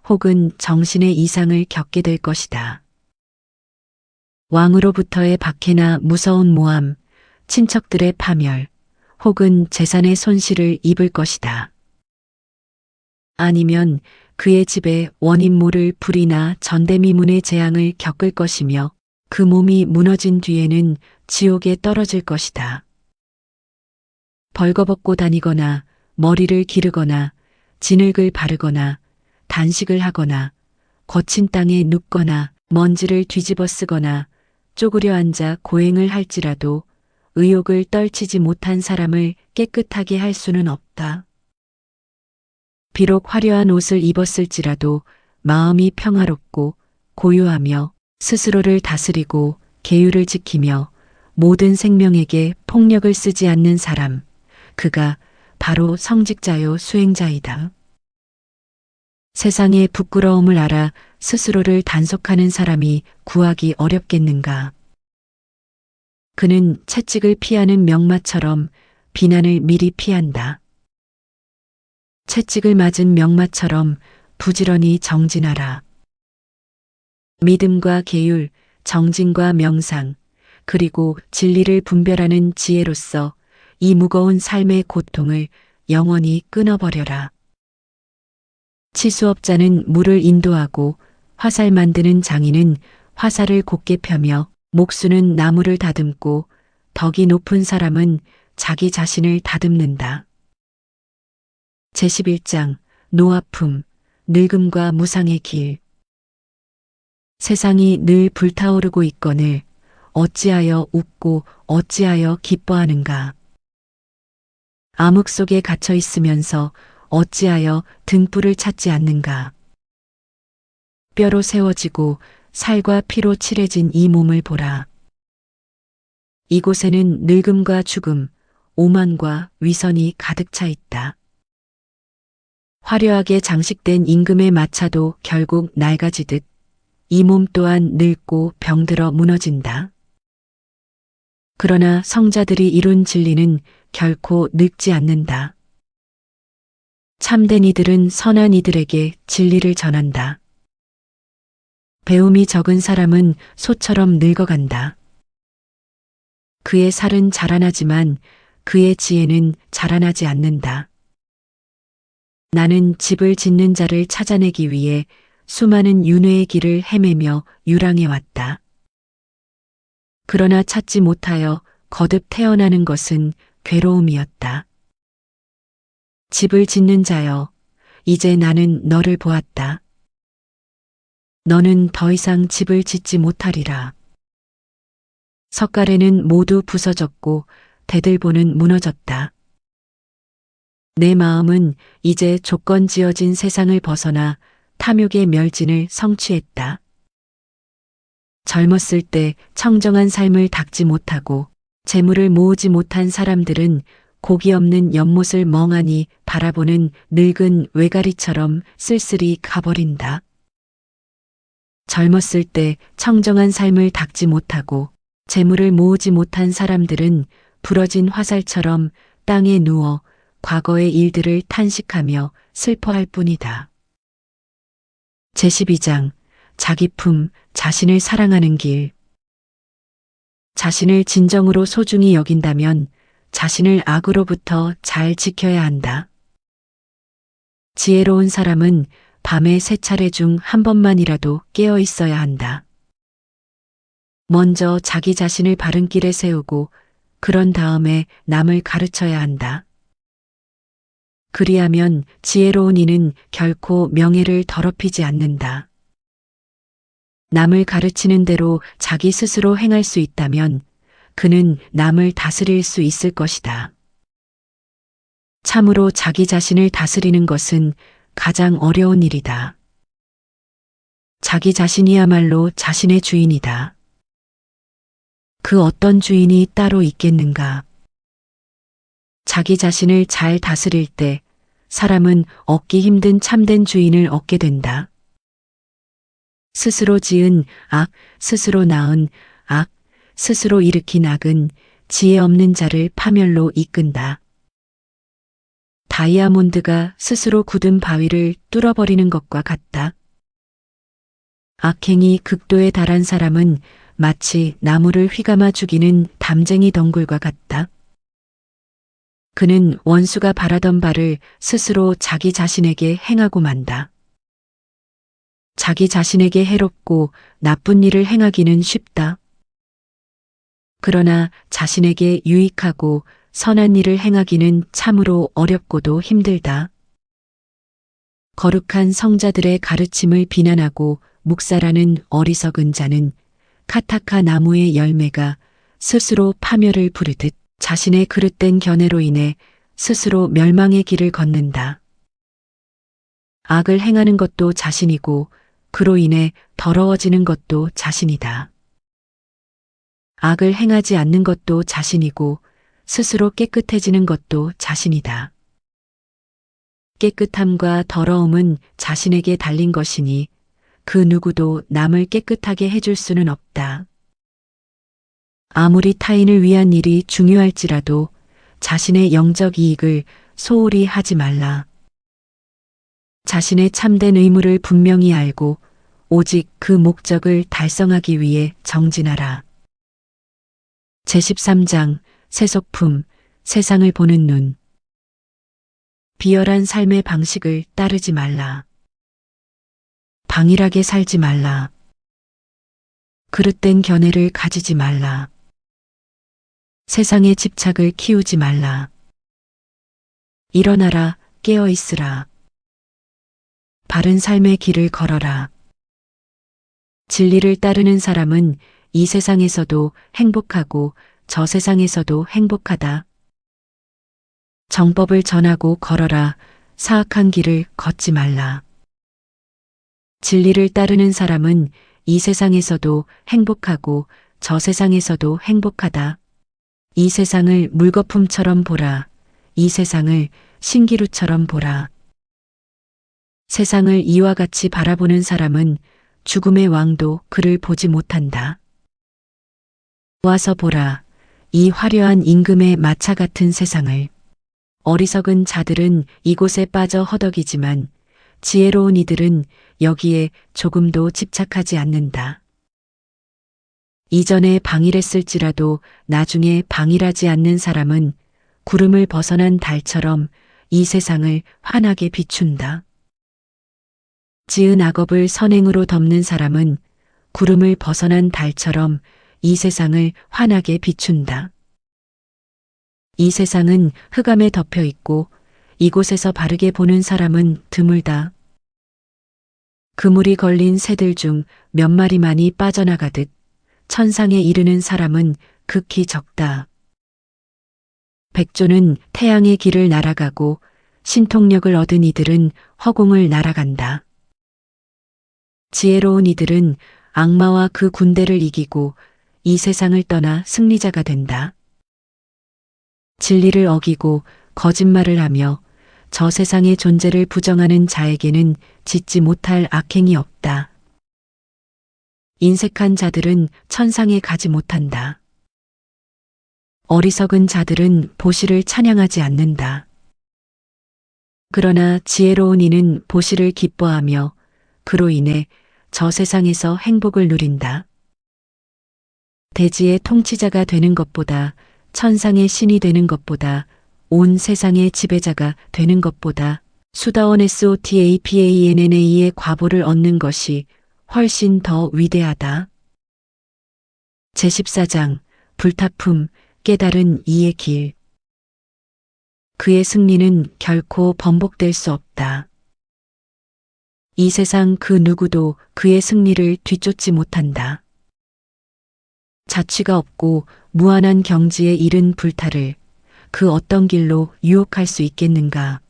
혹은 정신의 이상을 겪게 될 것이다. 왕으로부터의 박해나 무서운 모함, 친척들의 파멸, 혹은 재산의 손실을 입을 것이다. 아니면 그의 집에 원인 모를 불이나 전대미문의 재앙을 겪을 것이며 그 몸이 무너진 뒤에는 지옥에 떨어질 것이다. 벌거벗고 다니거나 머리를 기르거나 진흙을 바르거나 단식을 하거나 거친 땅에 눕거나 먼지를 뒤집어 쓰거나 쪼그려 앉아 고행을 할지라도 의욕을 떨치지 못한 사람을 깨끗하게 할 수는 없다. 비록 화려한 옷을 입었을지라도 마음이 평화롭고 고요하며 스스로를 다스리고 계율을 지키며 모든 생명에게 폭력을 쓰지 않는 사람, 그가 바로 성직자요 수행자이다. 세상의 부끄러움을 알아 스스로를 단속하는 사람이 구하기 어렵겠는가. 그는 채찍을 피하는 명마처럼 비난을 미리 피한다. 채찍을 맞은 명마처럼 부지런히 정진하라. 믿음과 계율, 정진과 명상, 그리고 진리를 분별하는 지혜로서 이 무거운 삶의 고통을 영원히 끊어버려라. 치수업자는 물을 인도하고 화살 만드는 장인은 화살을 곧게 펴며 목수는 나무를 다듬고 덕이 높은 사람은 자기 자신을 다듬는다. 제11장 노아품, 늙음과 무상의 길. 세상이 늘 불타오르고 있거늘 어찌하여 웃고 어찌하여 기뻐하는가. 암흑 속에 갇혀 있으면서 어찌하여 등불을 찾지 않는가. 뼈로 세워지고 살과 피로 칠해진 이 몸을 보라. 이곳에는 늙음과 죽음, 오만과 위선이 가득 차 있다. 화려하게 장식된 임금의 마차도 결국 낡아지듯 이 몸 또한 늙고 병들어 무너진다. 그러나 성자들이 이룬 진리는 결코 늙지 않는다. 참된 이들은 선한 이들에게 진리를 전한다. 배움이 적은 사람은 소처럼 늙어간다. 그의 살은 자라나지만 그의 지혜는 자라나지 않는다. 나는 집을 짓는 자를 찾아내기 위해 수많은 윤회의 길을 헤매며 유랑해 왔다. 그러나 찾지 못하여 거듭 태어나는 것은 괴로움이었다. 집을 짓는 자여, 이제 나는 너를 보았다. 너는 더 이상 집을 짓지 못하리라. 석가래는 모두 부서졌고 대들보는 무너졌다. 내 마음은 이제 조건 지어진 세상을 벗어나 탐욕의 멸진을 성취했다. 젊었을 때 청정한 삶을 닦지 못하고 재물을 모으지 못한 사람들은 고기 없는 연못을 멍하니 바라보는 늙은 외가리처럼 쓸쓸히 가버린다. 젊었을 때 청정한 삶을 닦지 못하고 재물을 모으지 못한 사람들은 부러진 화살처럼 땅에 누워 과거의 일들을 탄식하며 슬퍼할 뿐이다. 제12장 자기품, 자신을 사랑하는 길. 자신을 진정으로 소중히 여긴다면 자신을 악으로부터 잘 지켜야 한다. 지혜로운 사람은 밤에 3차례 중 한 번만이라도 깨어 있어야 한다. 먼저 자기 자신을 바른 길에 세우고 그런 다음에 남을 가르쳐야 한다. 그리하면 지혜로운 이는 결코 명예를 더럽히지 않는다. 남을 가르치는 대로 자기 스스로 행할 수 있다면 그는 남을 다스릴 수 있을 것이다. 참으로 자기 자신을 다스리는 것은 가장 어려운 일이다. 자기 자신이야말로 자신의 주인이다. 그 어떤 주인이 따로 있겠는가? 자기 자신을 잘 다스릴 때 사람은 얻기 힘든 참된 주인을 얻게 된다. 스스로 지은 악, 스스로 낳은 악, 스스로 일으킨 악은 지혜 없는 자를 파멸로 이끈다. 다이아몬드가 스스로 굳은 바위를 뚫어버리는 것과 같다. 악행이 극도에 달한 사람은 마치 나무를 휘감아 죽이는 담쟁이 덩굴과 같다. 그는 원수가 바라던 바를 스스로 자기 자신에게 행하고 만다. 자기 자신에게 해롭고 나쁜 일을 행하기는 쉽다. 그러나 자신에게 유익하고 선한 일을 행하기는 참으로 어렵고도 힘들다. 거룩한 성자들의 가르침을 비난하고 묵살하는 어리석은 자는 카타카 나무의 열매가 스스로 파멸을 부르듯 자신의 그릇된 견해로 인해 스스로 멸망의 길을 걷는다. 악을 행하는 것도 자신이고 그로 인해 더러워지는 것도 자신이다. 악을 행하지 않는 것도 자신이고 스스로 깨끗해지는 것도 자신이다. 깨끗함과 더러움은 자신에게 달린 것이니 그 누구도 남을 깨끗하게 해줄 수는 없다. 아무리 타인을 위한 일이 중요할지라도 자신의 영적 이익을 소홀히 하지 말라. 자신의 참된 의무를 분명히 알고 오직 그 목적을 달성하기 위해 정진하라. 제13장 세속품, 세상을 보는 눈. 비열한 삶의 방식을 따르지 말라. 방일하게 살지 말라. 그릇된 견해를 가지지 말라. 세상의 집착을 키우지 말라. 일어나라, 깨어 있으라. 바른 삶의 길을 걸어라. 진리를 따르는 사람은 이 세상에서도 행복하고 저 세상에서도 행복하다. 정법을 전하고 걸어라. 사악한 길을 걷지 말라. 진리를 따르는 사람은 이 세상에서도 행복하고 저 세상에서도 행복하다. 이 세상을 물거품처럼 보라. 이 세상을 신기루처럼 보라. 세상을 이와 같이 바라보는 사람은 죽음의 왕도 그를 보지 못한다. 와서 보라. 이 화려한 임금의 마차 같은 세상을. 어리석은 자들은 이곳에 빠져 허덕이지만 지혜로운 이들은 여기에 조금도 집착하지 않는다. 이전에 방일했을지라도 나중에 방일하지 않는 사람은 구름을 벗어난 달처럼 이 세상을 환하게 비춘다. 지은 악업을 선행으로 덮는 사람은 구름을 벗어난 달처럼 이 세상을 환하게 비춘다. 이 세상은 흑암에 덮여 있고 이곳에서 바르게 보는 사람은 드물다. 그물이 걸린 새들 중 몇 마리만이 빠져나가듯 천상에 이르는 사람은 극히 적다. 백조는 태양의 길을 날아가고 신통력을 얻은 이들은 허공을 날아간다. 지혜로운 이들은 악마와 그 군대를 이기고 이 세상을 떠나 승리자가 된다. 진리를 어기고 거짓말을 하며 저 세상의 존재를 부정하는 자에게는 짓지 못할 악행이 없다. 인색한 자들은 천상에 가지 못한다. 어리석은 자들은 보시를 찬양하지 않는다. 그러나 지혜로운 이는 보시를 기뻐하며 그로 인해 저 세상에서 행복을 누린다. 대지의 통치자가 되는 것보다, 천상의 신이 되는 것보다, 온 세상의 지배자가 되는 것보다 수다원 SOTAPANNA의 과보를 얻는 것이 훨씬 더 위대하다. 제14장 불타품 깨달은 이의 길. 그의 승리는 결코 번복될 수 없다. 이 세상 그 누구도 그의 승리를 뒤쫓지 못한다. 자취가 없고 무한한 경지에 이른 불타를 그 어떤 길로 유혹할 수 있겠는가.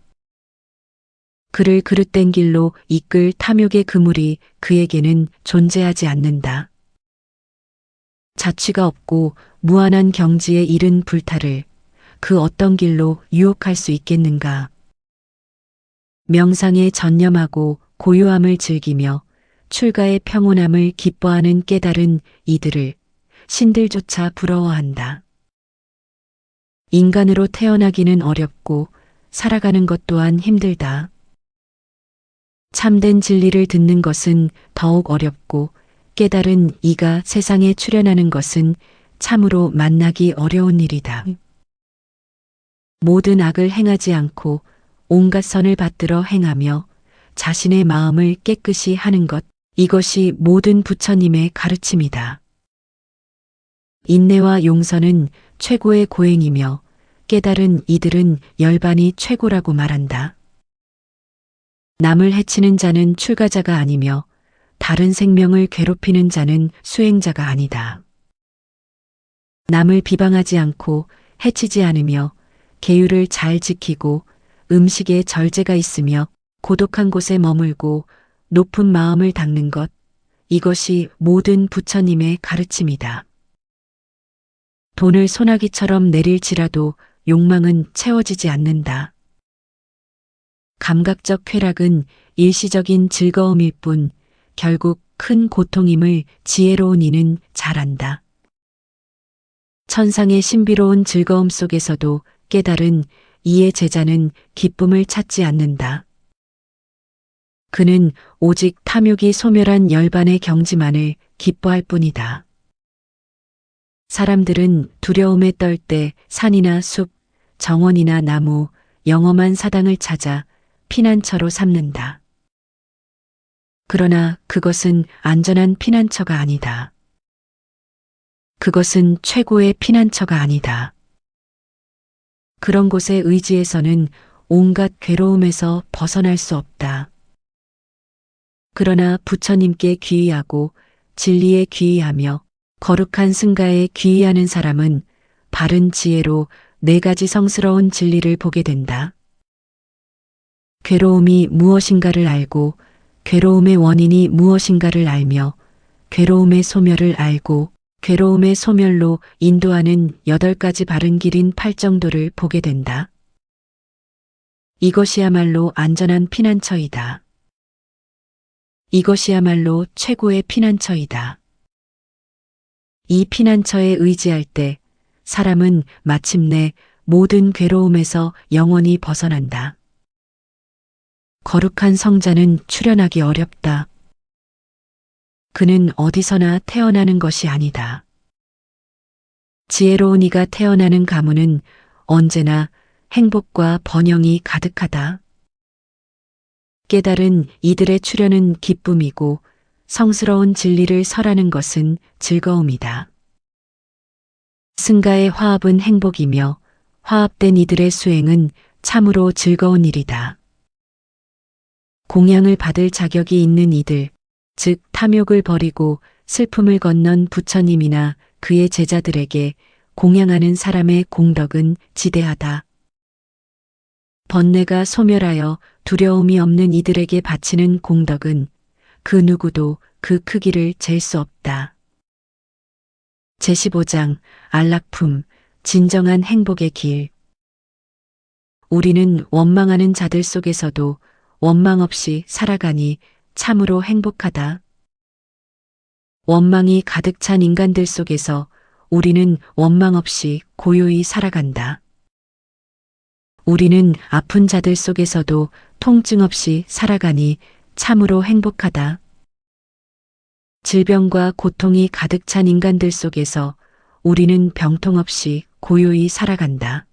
그를 그릇된 길로 이끌 탐욕의 그물이 그에게는 존재하지 않는다. 자취가 없고 무한한 경지에 이른 불타를 그 어떤 길로 유혹할 수 있겠는가. 명상에 전념하고 고요함을 즐기며 출가의 평온함을 기뻐하는 깨달은 이들을 신들조차 부러워한다. 인간으로 태어나기는 어렵고 살아가는 것 또한 힘들다. 참된 진리를 듣는 것은 더욱 어렵고 깨달은 이가 세상에 출현하는 것은 참으로 만나기 어려운 일이다. 모든 악을 행하지 않고 온갖 선을 받들어 행하며 자신의 마음을 깨끗이 하는 것, 이것이 모든 부처님의 가르침이다. 인내와 용서는 최고의 고행이며 깨달은 이들은 열반이 최고라고 말한다. 남을 해치는 자는 출가자가 아니며 다른 생명을 괴롭히는 자는 수행자가 아니다. 남을 비방하지 않고 해치지 않으며 계율을 잘 지키고 음식에 절제가 있으며 고독한 곳에 머물고 높은 마음을 닦는 것, 이것이 모든 부처님의 가르침이다. 돈을 소나기처럼 내릴지라도 욕망은 채워지지 않는다. 감각적 쾌락은 일시적인 즐거움일 뿐 결국 큰 고통임을 지혜로운 이는 잘 안다. 천상의 신비로운 즐거움 속에서도 깨달은 이의 제자는 기쁨을 찾지 않는다. 그는 오직 탐욕이 소멸한 열반의 경지만을 기뻐할 뿐이다. 사람들은 두려움에 떨 때 산이나 숲, 정원이나 나무, 영험한 사당을 찾아 피난처로 삼는다. 그러나 그것은 안전한 피난처가 아니다. 그것은 최고의 피난처가 아니다. 그런 곳에 의지해서는 온갖 괴로움에서 벗어날 수 없다. 그러나 부처님께 귀의하고 진리에 귀의하며 거룩한 승가에 귀의하는 사람은 바른 지혜로 4가지 성스러운 진리를 보게 된다. 괴로움이 무엇인가를 알고 괴로움의 원인이 무엇인가를 알며 괴로움의 소멸을 알고 괴로움의 소멸로 인도하는 8가지 바른 길인 팔정도를 보게 된다. 이것이야말로 안전한 피난처이다. 이것이야말로 최고의 피난처이다. 이 피난처에 의지할 때 사람은 마침내 모든 괴로움에서 영원히 벗어난다. 거룩한 성자는 출현하기 어렵다. 그는 어디서나 태어나는 것이 아니다. 지혜로운 이가 태어나는 가문은 언제나 행복과 번영이 가득하다. 깨달은 이들의 출현은 기쁨이고 성스러운 진리를 설하는 것은 즐거움이다. 승가의 화합은 행복이며 화합된 이들의 수행은 참으로 즐거운 일이다. 공양을 받을 자격이 있는 이들, 즉 탐욕을 버리고 슬픔을 건넌 부처님이나 그의 제자들에게 공양하는 사람의 공덕은 지대하다. 번뇌가 소멸하여 두려움이 없는 이들에게 바치는 공덕은 그 누구도 그 크기를 잴 수 없다. 제15장 안락품, 진정한 행복의 길. 우리는 원망하는 자들 속에서도 원망 없이 살아가니 참으로 행복하다. 원망이 가득 찬 인간들 속에서 우리는 원망 없이 고요히 살아간다. 우리는 아픈 자들 속에서도 통증 없이 살아가니 참으로 행복하다. 질병과 고통이 가득 찬 인간들 속에서 우리는 병통 없이 고요히 살아간다.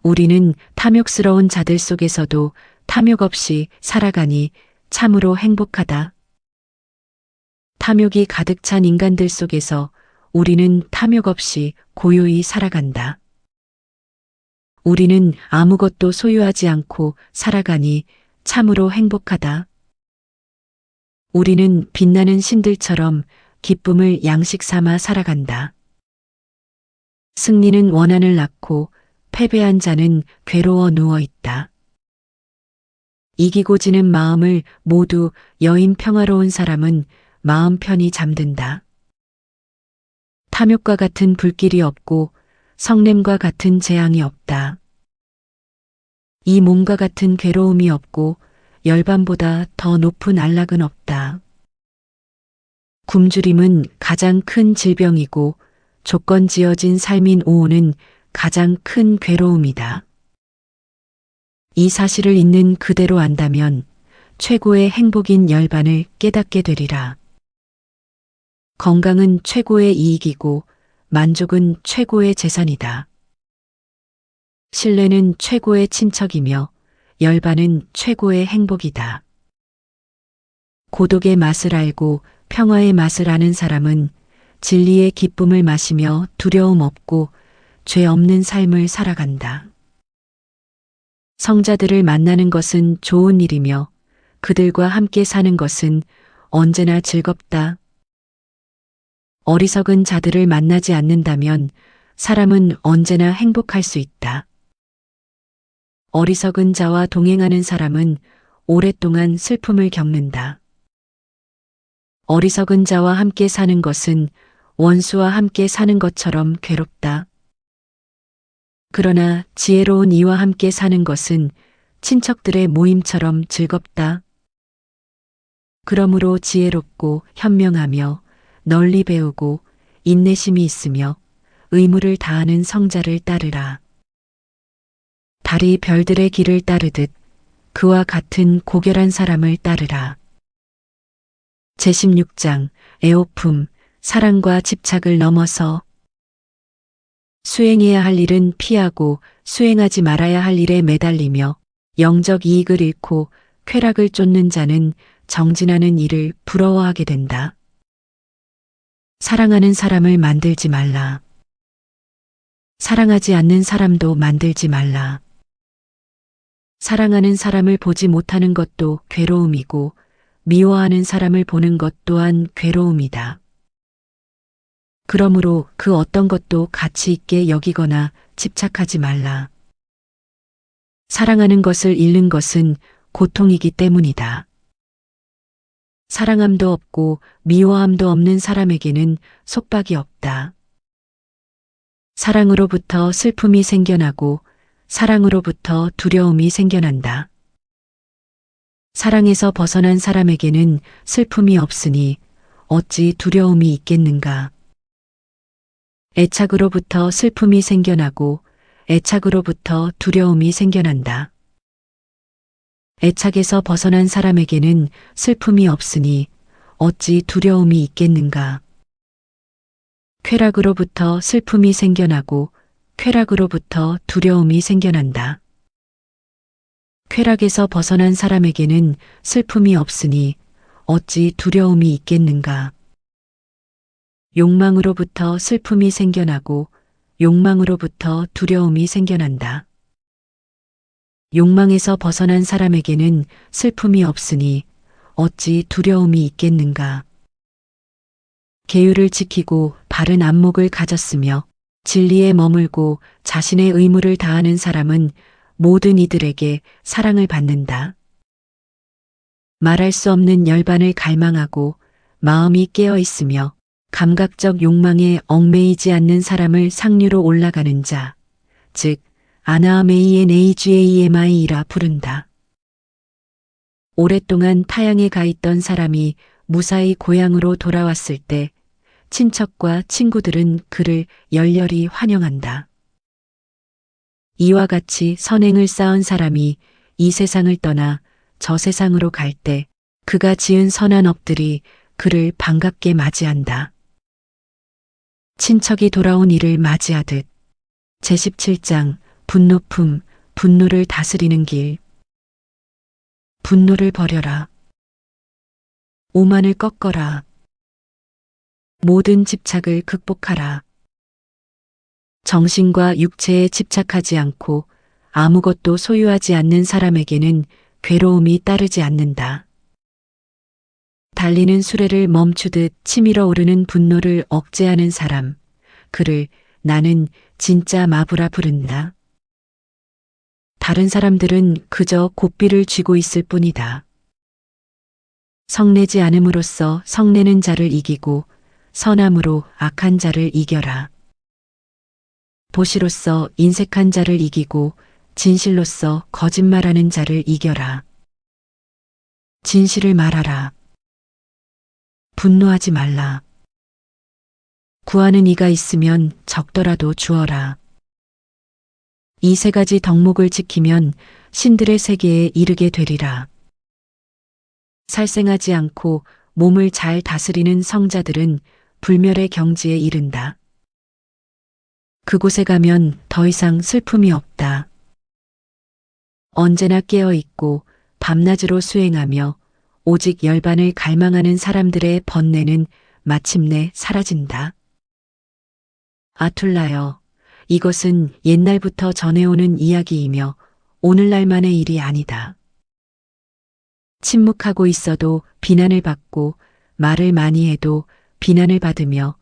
우리는 탐욕스러운 자들 속에서도 탐욕 없이 살아가니 참으로 행복하다. 탐욕이 가득 찬 인간들 속에서 우리는 탐욕 없이 고요히 살아간다. 우리는 아무것도 소유하지 않고 살아가니 참으로 행복하다. 우리는 빛나는 신들처럼 기쁨을 양식 삼아 살아간다. 승리는 원한을 낳고 패배한 자는 괴로워 누워 있다. 이기고 지는 마음을 모두 여인 평화로운 사람은 마음 편히 잠든다. 탐욕과 같은 불길이 없고 성냄과 같은 재앙이 없다. 이 몸과 같은 괴로움이 없고 열반보다 더 높은 안락은 없다. 굶주림은 가장 큰 질병이고 조건 지어진 삶인 오호는 가장 큰 괴로움이다. 이 사실을 있는 그대로 안다면 최고의 행복인 열반을 깨닫게 되리라. 건강은 최고의 이익이고 만족은 최고의 재산이다. 신뢰는 최고의 친척이며 열반은 최고의 행복이다. 고독의 맛을 알고 평화의 맛을 아는 사람은 진리의 기쁨을 마시며 두려움 없고 죄 없는 삶을 살아간다. 성자들을 만나는 것은 좋은 일이며 그들과 함께 사는 것은 언제나 즐겁다. 어리석은 자들을 만나지 않는다면 사람은 언제나 행복할 수 있다. 어리석은 자와 동행하는 사람은 오랫동안 슬픔을 겪는다. 어리석은 자와 함께 사는 것은 원수와 함께 사는 것처럼 괴롭다. 그러나 지혜로운 이와 함께 사는 것은 친척들의 모임처럼 즐겁다. 그러므로 지혜롭고 현명하며 널리 배우고 인내심이 있으며 의무를 다하는 성자를 따르라. 달이 별들의 길을 따르듯 그와 같은 고결한 사람을 따르라. 제16장 애호품, 사랑과 집착을 넘어서 수행해야 할 일은 피하고 수행하지 말아야 할 일에 매달리며 영적 이익을 잃고 쾌락을 쫓는 자는 정진하는 일을 부러워하게 된다. 사랑하는 사람을 만들지 말라. 사랑하지 않는 사람도 만들지 말라. 사랑하는 사람을 보지 못하는 것도 괴로움이고 미워하는 사람을 보는 것 또한 괴로움이다. 그러므로 그 어떤 것도 가치 있게 여기거나 집착하지 말라. 사랑하는 것을 잃는 것은 고통이기 때문이다. 사랑함도 없고 미워함도 없는 사람에게는 속박이 없다. 사랑으로부터 슬픔이 생겨나고 사랑으로부터 두려움이 생겨난다. 사랑에서 벗어난 사람에게는 슬픔이 없으니 어찌 두려움이 있겠는가. 애착으로부터 슬픔이 생겨나고 애착으로부터 두려움이 생겨난다. 애착에서 벗어난 사람에게는 슬픔이 없으니 어찌 두려움이 있겠는가. 쾌락으로부터 슬픔이 생겨나고 쾌락으로부터 두려움이 생겨난다. 쾌락에서 벗어난 사람에게는 슬픔이 없으니 어찌 두려움이 있겠는가. 욕망으로부터 슬픔이 생겨나고 욕망으로부터 두려움이 생겨난다. 욕망에서 벗어난 사람에게는 슬픔이 없으니 어찌 두려움이 있겠는가. 계율을 지키고 바른 안목을 가졌으며 진리에 머물고 자신의 의무를 다하는 사람은 모든 이들에게 사랑을 받는다. 말할 수 없는 열반을 갈망하고 마음이 깨어 있으며 감각적 욕망에 얽매이지 않는 사람을 상류로 올라가는 자, 즉 아나메이엔에이지에이엠아이라 부른다. 오랫동안 타향에 가 있던 사람이 무사히 고향으로 돌아왔을 때 친척과 친구들은 그를 열렬히 환영한다. 이와 같이 선행을 쌓은 사람이 이 세상을 떠나 저 세상으로 갈 때 그가 지은 선한 업들이 그를 반갑게 맞이한다. 친척이 돌아온 이를 맞이하듯. 제17장 분노품, 분노를 다스리는 길. 분노를 버려라. 오만을 꺾어라. 모든 집착을 극복하라. 정신과 육체에 집착하지 않고 아무것도 소유하지 않는 사람에게는 괴로움이 따르지 않는다. 달리는 수레를 멈추듯 치밀어 오르는 분노를 억제하는 사람, 그를 나는 진짜 마부라 부른다. 다른 사람들은 그저 고삐를 쥐고 있을 뿐이다. 성내지 않음으로써 성내는 자를 이기고 선함으로 악한 자를 이겨라. 도시로서 인색한 자를 이기고 진실로서 거짓말하는 자를 이겨라. 진실을 말하라. 분노하지 말라. 구하는 이가 있으면 적더라도 주어라. 이 세 가지 덕목을 지키면 신들의 세계에 이르게 되리라. 살생하지 않고 몸을 잘 다스리는 성자들은 불멸의 경지에 이른다. 그곳에 가면 더 이상 슬픔이 없다. 언제나 깨어 있고 밤낮으로 수행하며 오직 열반을 갈망하는 사람들의 번뇌는 마침내 사라진다. 아툴라여, 이것은 옛날부터 전해오는 이야기이며 오늘날만의 일이 아니다. 침묵하고 있어도 비난을 받고 말을 많이 해도 비난을 받으며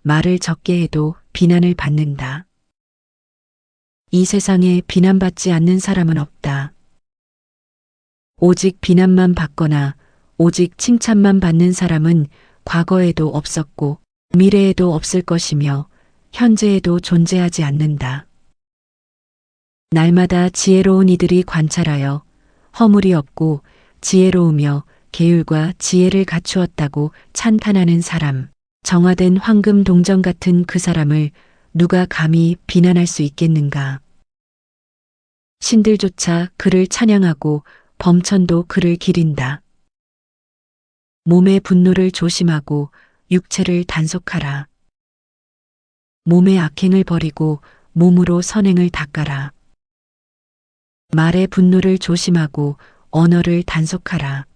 말을 적게 해도 비난을 받는다. 이 세상에 비난받지 않는 사람은 없다. 오직 비난만 받거나 오직 칭찬만 받는 사람은 과거에도 없었고 미래에도 없을 것이며 현재에도 존재하지 않는다. 날마다 지혜로운 이들이 관찰하여 허물이 없고 지혜로우며 계율과 지혜를 갖추었다고 찬탄하는 사람, 정화된 황금 동전 같은 그 사람을 누가 감히 비난할 수 있겠는가? 신들조차 그를 찬양하고 범천도 그를 기린다. 몸의 분노를 조심하고 육체를 단속하라. 몸의 악행을 버리고 몸으로 선행을 닦아라. 말의 분노를 조심하고 언어를 단속하라.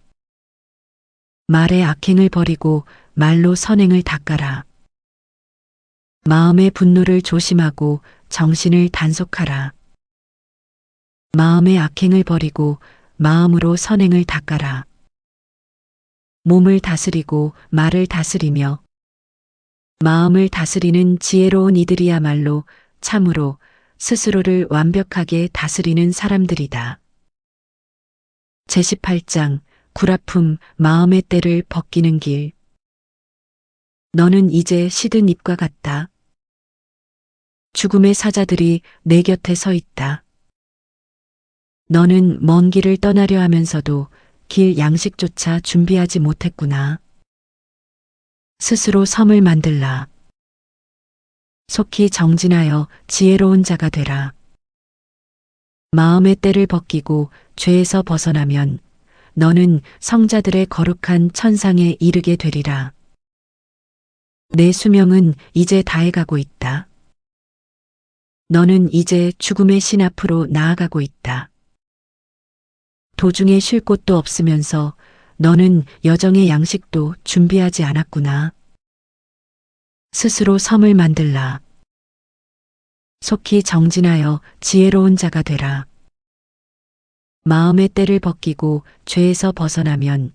말의 악행을 버리고 말로 선행을 닦아라. 마음의 분노를 조심하고 정신을 단속하라. 마음의 악행을 버리고 마음으로 선행을 닦아라. 몸을 다스리고 말을 다스리며 마음을 다스리는 지혜로운 이들이야말로 참으로 스스로를 완벽하게 다스리는 사람들이다. 제18장 구라품 마음의 때를 벗기는 길. 너는 이제 시든 잎과 같다. 죽음의 사자들이 내 곁에 서 있다. 너는 먼 길을 떠나려 하면서도 길 양식조차 준비하지 못했구나. 스스로 섬을 만들라. 속히 정진하여 지혜로운 자가 되라. 마음의 때를 벗기고 죄에서 벗어나면 너는 성자들의 거룩한 천상에 이르게 되리라. 내 수명은 이제 다해가고 있다. 너는 이제 죽음의 신 앞으로 나아가고 있다. 도중에 쉴 곳도 없으면서 너는 여정의 양식도 준비하지 않았구나. 스스로 섬을 만들라. 속히 정진하여 지혜로운 자가 되라. 마음의 때를 벗기고 죄에서 벗어나면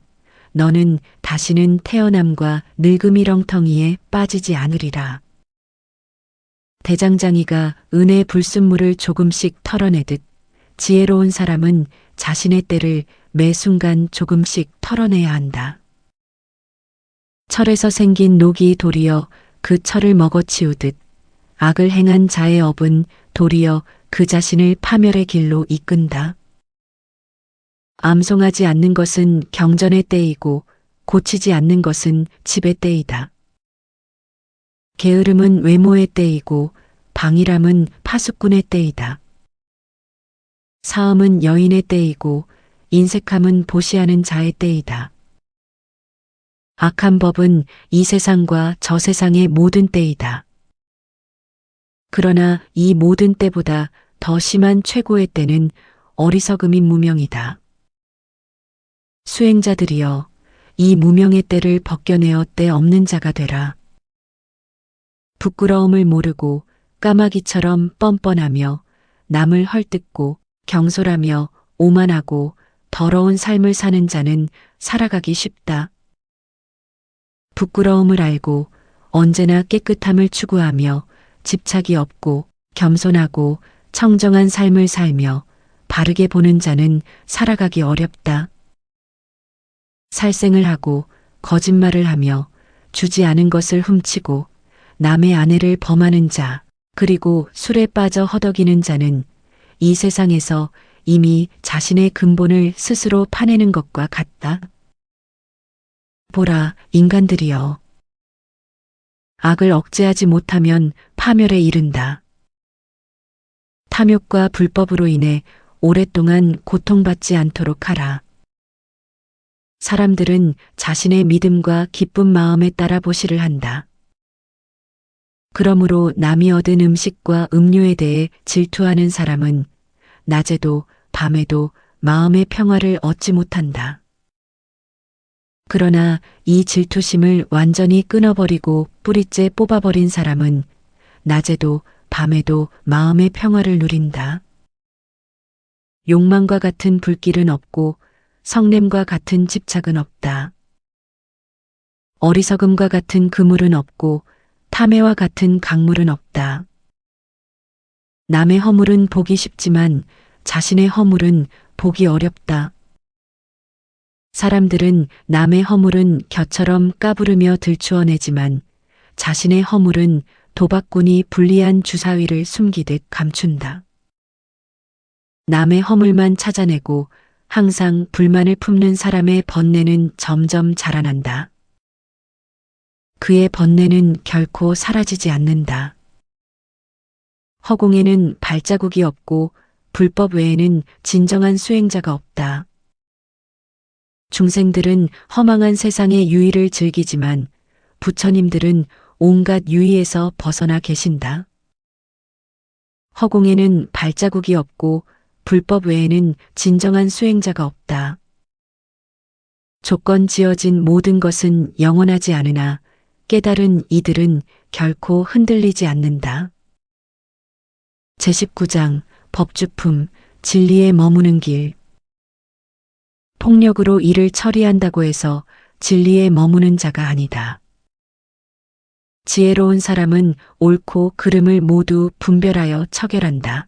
너는 다시는 태어남과 늙음이 렁텅이에 빠지지 않으리라. 대장장이가 은의 불순물을 조금씩 털어내듯 지혜로운 사람은 자신의 때를 매 순간 조금씩 털어내야 한다. 철에서 생긴 녹이 도리어 그 철을 먹어치우듯 악을 행한 자의 업은 도리어 그 자신을 파멸의 길로 이끈다. 암송하지 않는 것은 경전의 때이고 고치지 않는 것은 집의 때이다. 게으름은 외모의 때이고 방일함은 파수꾼의 때이다. 사음은 여인의 때이고 인색함은 보시하는 자의 때이다. 악한 법은 이 세상과 저 세상의 모든 때이다. 그러나 이 모든 때보다 더 심한 최고의 때는 어리석음인 무명이다. 수행자들이여, 이 무명의 때를 벗겨내어 때 없는 자가 되라. 부끄러움을 모르고 까마귀처럼 뻔뻔하며 남을 헐뜯고 경솔하며 오만하고 더러운 삶을 사는 자는 살아가기 쉽다. 부끄러움을 알고 언제나 깨끗함을 추구하며 집착이 없고 겸손하고 청정한 삶을 살며 바르게 보는 자는 살아가기 어렵다. 살생을 하고 거짓말을 하며 주지 않은 것을 훔치고 남의 아내를 범하는 자, 그리고 술에 빠져 허덕이는 자는 이 세상에서 이미 자신의 근본을 스스로 파내는 것과 같다. 보라, 인간들이여. 악을 억제하지 못하면 파멸에 이른다. 탐욕과 불법으로 인해 오랫동안 고통받지 않도록 하라. 사람들은 자신의 믿음과 기쁜 마음에 따라 보시를 한다. 그러므로 남이 얻은 음식과 음료에 대해 질투하는 사람은 낮에도 밤에도 마음의 평화를 얻지 못한다. 그러나 이 질투심을 완전히 끊어버리고 뿌리째 뽑아버린 사람은 낮에도 밤에도 마음의 평화를 누린다. 욕망과 같은 불길은 없고 성냄과 같은 집착은 없다. 어리석음과 같은 그물은 없고 탐애와 같은 강물은 없다. 남의 허물은 보기 쉽지만 자신의 허물은 보기 어렵다. 사람들은 남의 허물은 겨처럼 까부르며 들추어내지만 자신의 허물은 도박꾼이 불리한 주사위를 숨기듯 감춘다. 남의 허물만 찾아내고 항상 불만을 품는 사람의 번뇌는 점점 자라난다. 그의 번뇌는 결코 사라지지 않는다. 허공에는 발자국이 없고 불법 외에는 진정한 수행자가 없다. 중생들은 허망한 세상의 유의를 즐기지만 부처님들은 온갖 유의에서 벗어나 계신다. 허공에는 발자국이 없고 불법 외에는 진정한 수행자가 없다. 조건 지어진 모든 것은 영원하지 않으나 깨달은 이들은 결코 흔들리지 않는다. 제19장 법주품 진리에 머무는 길. 폭력으로 일을 처리한다고 해서 진리에 머무는 자가 아니다. 지혜로운 사람은 옳고 그름을 모두 분별하여 처결한다.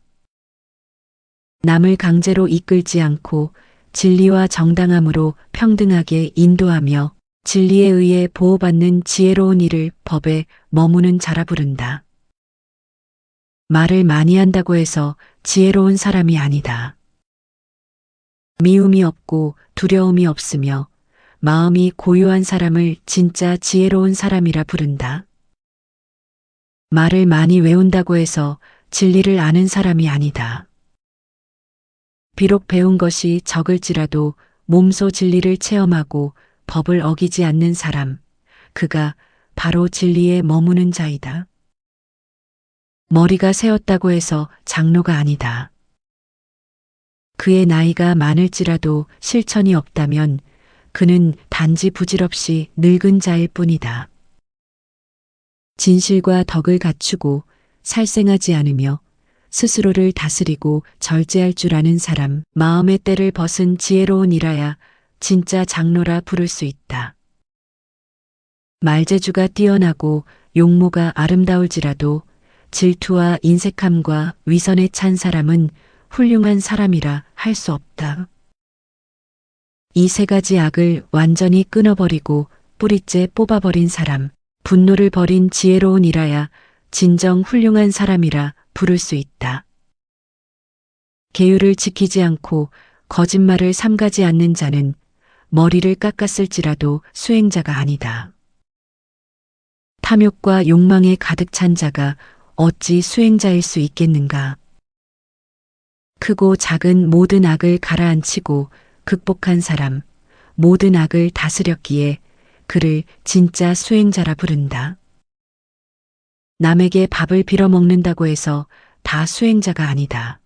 남을 강제로 이끌지 않고 진리와 정당함으로 평등하게 인도하며 진리에 의해 보호받는 지혜로운 이를 법에 머무는 자라 부른다. 말을 많이 한다고 해서 지혜로운 사람이 아니다. 미움이 없고 두려움이 없으며 마음이 고요한 사람을 진짜 지혜로운 사람이라 부른다. 말을 많이 외운다고 해서 진리를 아는 사람이 아니다. 비록 배운 것이 적을지라도 몸소 진리를 체험하고 법을 어기지 않는 사람, 그가 바로 진리에 머무는 자이다. 머리가 새었다고 해서 장로가 아니다. 그의 나이가 많을지라도 실천이 없다면 그는 단지 부질없이 늙은 자일 뿐이다. 진실과 덕을 갖추고 살생하지 않으며 스스로를 다스리고 절제할 줄 아는 사람, 마음의 때를 벗은 지혜로운 이라야 진짜 장로라 부를 수 있다. 말재주가 뛰어나고 용모가 아름다울지라도 질투와 인색함과 위선에 찬 사람은 훌륭한 사람이라 할 수 없다. 이 세 가지 악을 완전히 끊어버리고 뿌리째 뽑아버린 사람, 분노를 버린 지혜로운 이라야 진정 훌륭한 사람이라 부를 수 있다. 계율을 지키지 않고 거짓말을 삼가지 않는 자는 머리를 깎았을지라도 수행자가 아니다. 탐욕과 욕망에 가득 찬 자가 어찌 수행자일 수 있겠는가? 크고 작은 모든 악을 가라앉히고 극복한 사람, 모든 악을 다스렸기에 그를 진짜 수행자라 부른다. 남에게 밥을 빌어먹는다고 해서 다 수행자가 아니다.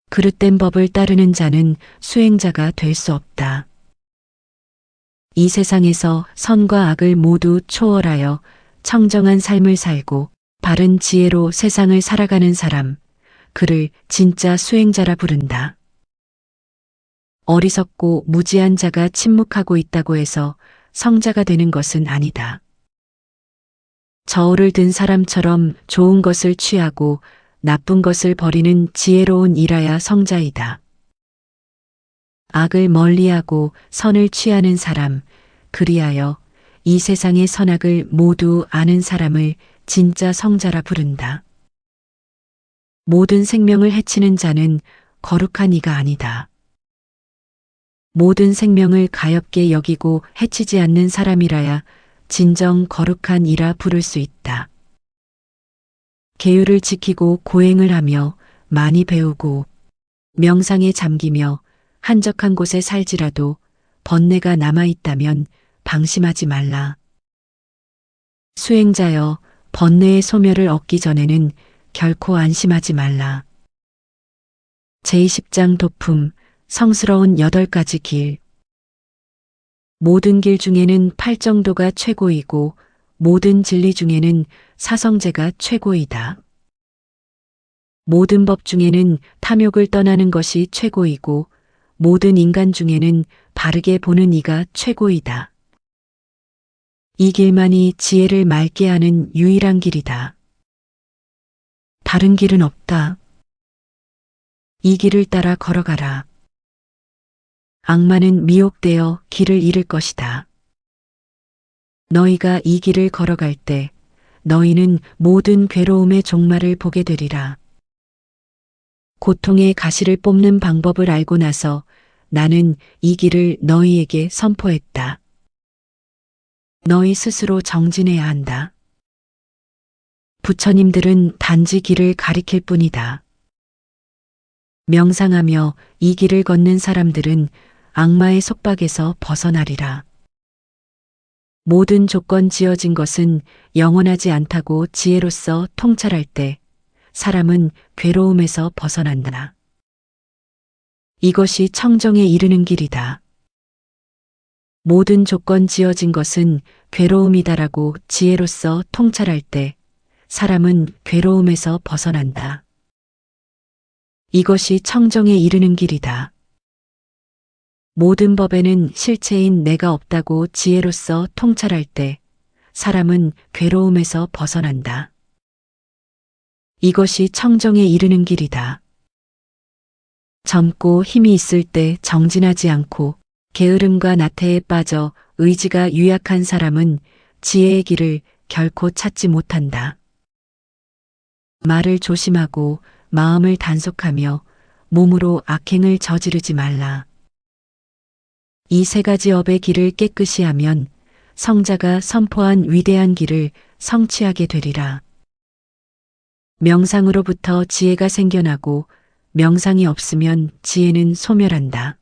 그릇된 법을 따르는 자는 수행자가 될 수 없다. 이 세상에서 선과 악을 모두 초월하여 청정한 삶을 살고 바른 지혜로 세상을 살아가는 사람, 그를 진짜 수행자라 부른다. 어리석고 무지한 자가 침묵하고 있다고 해서 성자가 되는 것은 아니다. 저울을 든 사람처럼 좋은 것을 취하고 나쁜 것을 버리는 지혜로운 이라야 성자이다. 악을 멀리하고 선을 취하는 사람, 그리하여 이 세상의 선악을 모두 아는 사람을 진짜 성자라 부른다. 모든 생명을 해치는 자는 거룩한 이가 아니다. 모든 생명을 가엾게 여기고 해치지 않는 사람이라야 진정 거룩한 이라 부를 수 있다. 계율을 지키고 고행을 하며 많이 배우고 명상에 잠기며 한적한 곳에 살지라도 번뇌가 남아있다면 방심하지 말라. 수행자여, 번뇌의 소멸을 얻기 전에는 결코 안심하지 말라. 제20장 도품, 성스러운 8가지 길. 모든 길 중에는 팔정도가 최고이고 모든 진리 중에는 사성제가 최고이다. 모든 법 중에는 탐욕을 떠나는 것이 최고이고 모든 인간 중에는 바르게 보는 이가 최고이다. 이 길만이 지혜를 맑게 하는 유일한 길이다. 다른 길은 없다. 이 길을 따라 걸어가라. 악마는 미혹되어 길을 잃을 것이다. 너희가 이 길을 걸어갈 때 너희는 모든 괴로움의 종말을 보게 되리라. 고통의 가시를 뽑는 방법을 알고 나서 나는 이 길을 너희에게 선포했다. 너희 스스로 정진해야 한다. 부처님들은 단지 길을 가리킬 뿐이다. 명상하며 이 길을 걷는 사람들은 악마의 속박에서 벗어나리라. 모든 조건 지어진 것은 영원하지 않다고 지혜로서 통찰할 때 사람은 괴로움에서 벗어난다. 이것이 청정에 이르는 길이다. 모든 조건 지어진 것은 괴로움이다라고 지혜로서 통찰할 때 사람은 괴로움에서 벗어난다. 이것이 청정에 이르는 길이다. 모든 법에는 실체인 내가 없다고 지혜로서 통찰할 때 사람은 괴로움에서 벗어난다. 이것이 청정에 이르는 길이다. 젊고 힘이 있을 때 정진하지 않고 게으름과 나태에 빠져 의지가 유약한 사람은 지혜의 길을 결코 찾지 못한다. 말을 조심하고 마음을 단속하며 몸으로 악행을 저지르지 말라. 이 3가지 업의 길을 깨끗이 하면 성자가 선포한 위대한 길을 성취하게 되리라. 명상으로부터 지혜가 생겨나고 명상이 없으면 지혜는 소멸한다.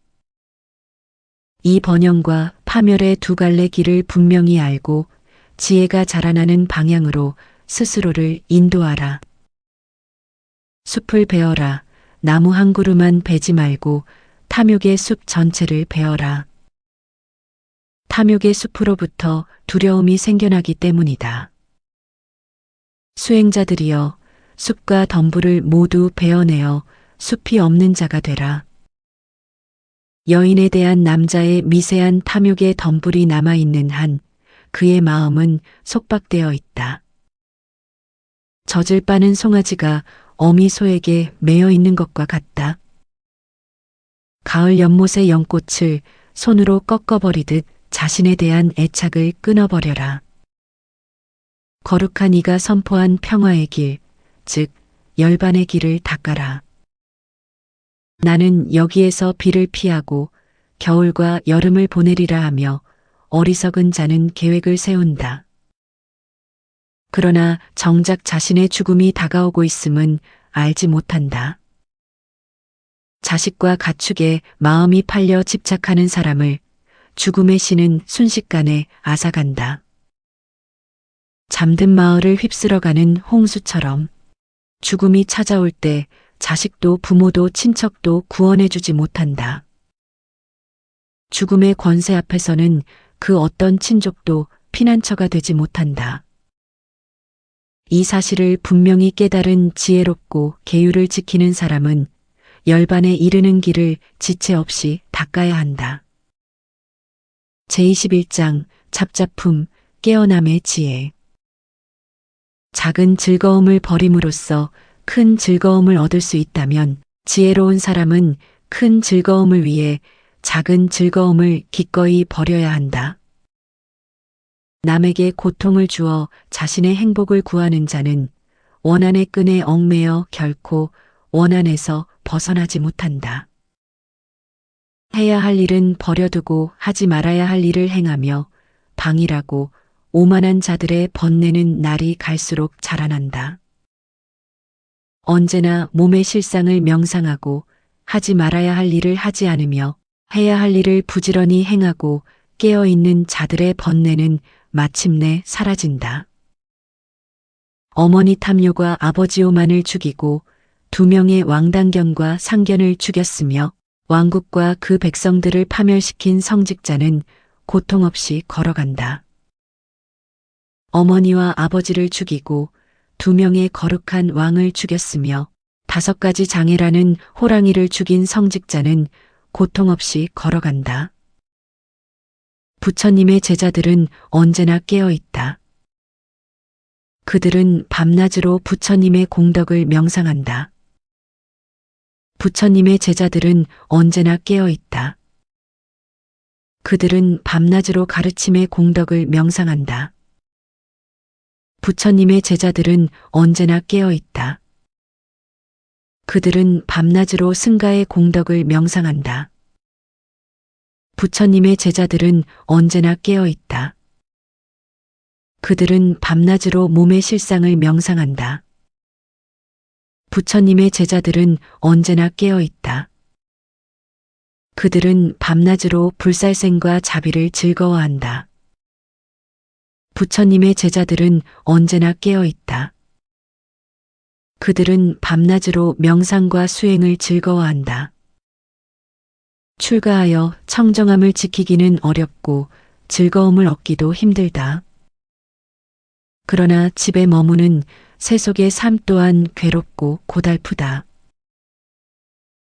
이 번영과 파멸의 2갈래 길을 분명히 알고 지혜가 자라나는 방향으로 스스로를 인도하라. 숲을 베어라. 나무 한 그루만 베지 말고 탐욕의 숲 전체를 베어라. 탐욕의 숲으로부터 두려움이 생겨나기 때문이다. 수행자들이여, 숲과 덤불을 모두 베어내어 숲이 없는 자가 되라. 여인에 대한 남자의 미세한 탐욕의 덤불이 남아있는 한 그의 마음은 속박되어 있다. 젖을 빠는 송아지가 어미 소에게 매여 있는 것과 같다. 가을 연못의 연꽃을 손으로 꺾어버리듯 자신에 대한 애착을 끊어버려라. 거룩한 이가 선포한 평화의 길, 즉 열반의 길을 닦아라. 나는 여기에서 비를 피하고 겨울과 여름을 보내리라 하며 어리석은 자는 계획을 세운다. 그러나 정작 자신의 죽음이 다가오고 있음은 알지 못한다. 자식과 가축에 마음이 팔려 집착하는 사람을 죽음의 신은 순식간에 앗아간다. 잠든 마을을 휩쓸어가는 홍수처럼 죽음이 찾아올 때 자식도 부모도 친척도 구원해주지 못한다. 죽음의 권세 앞에서는 그 어떤 친족도 피난처가 되지 못한다. 이 사실을 분명히 깨달은 지혜롭고 계율을 지키는 사람은 열반에 이르는 길을 지체 없이 닦아야 한다. 제21장 잡작품 깨어남의 지혜. 작은 즐거움을 버림으로써 큰 즐거움을 얻을 수 있다면 지혜로운 사람은 큰 즐거움을 위해 작은 즐거움을 기꺼이 버려야 한다. 남에게 고통을 주어 자신의 행복을 구하는 자는 원한의 끈에 얽매여 결코 원한에서 벗어나지 못한다. 해야 할 일은 버려두고 하지 말아야 할 일을 행하며 방일하고 오만한 자들의 번뇌는 날이 갈수록 자라난다. 언제나 몸의 실상을 명상하고 하지 말아야 할 일을 하지 않으며 해야 할 일을 부지런히 행하고 깨어있는 자들의 번뇌는 마침내 사라진다. 어머니 탐욕과 아버지 오만을 죽이고 2명의 왕당견과 상견을 죽였으며 왕국과 그 백성들을 파멸시킨 성직자는 고통 없이 걸어간다. 어머니와 아버지를 죽이고 2명의 거룩한 왕을 죽였으며 5가지 장애라는 호랑이를 죽인 성직자는 고통 없이 걸어간다. 부처님의 제자들은 언제나 깨어 있다. 그들은 밤낮으로 부처님의 공덕을 명상한다. 부처님의 제자들은 언제나 깨어 있다. 그들은 밤낮으로 가르침의 공덕을 명상한다. 부처님의 제자들은 언제나 깨어 있다. 그들은 밤낮으로 승가의 공덕을 명상한다. 부처님의 제자들은 언제나 깨어 있다. 그들은 밤낮으로 몸의 실상을 명상한다. 부처님의 제자들은 언제나 깨어 있다. 그들은 밤낮으로 불살생과 자비를 즐거워한다. 부처님의 제자들은 언제나 깨어 있다. 그들은 밤낮으로 명상과 수행을 즐거워한다. 출가하여 청정함을 지키기는 어렵고 즐거움을 얻기도 힘들다. 그러나 집에 머무는 세속의 삶 또한 괴롭고 고달프다.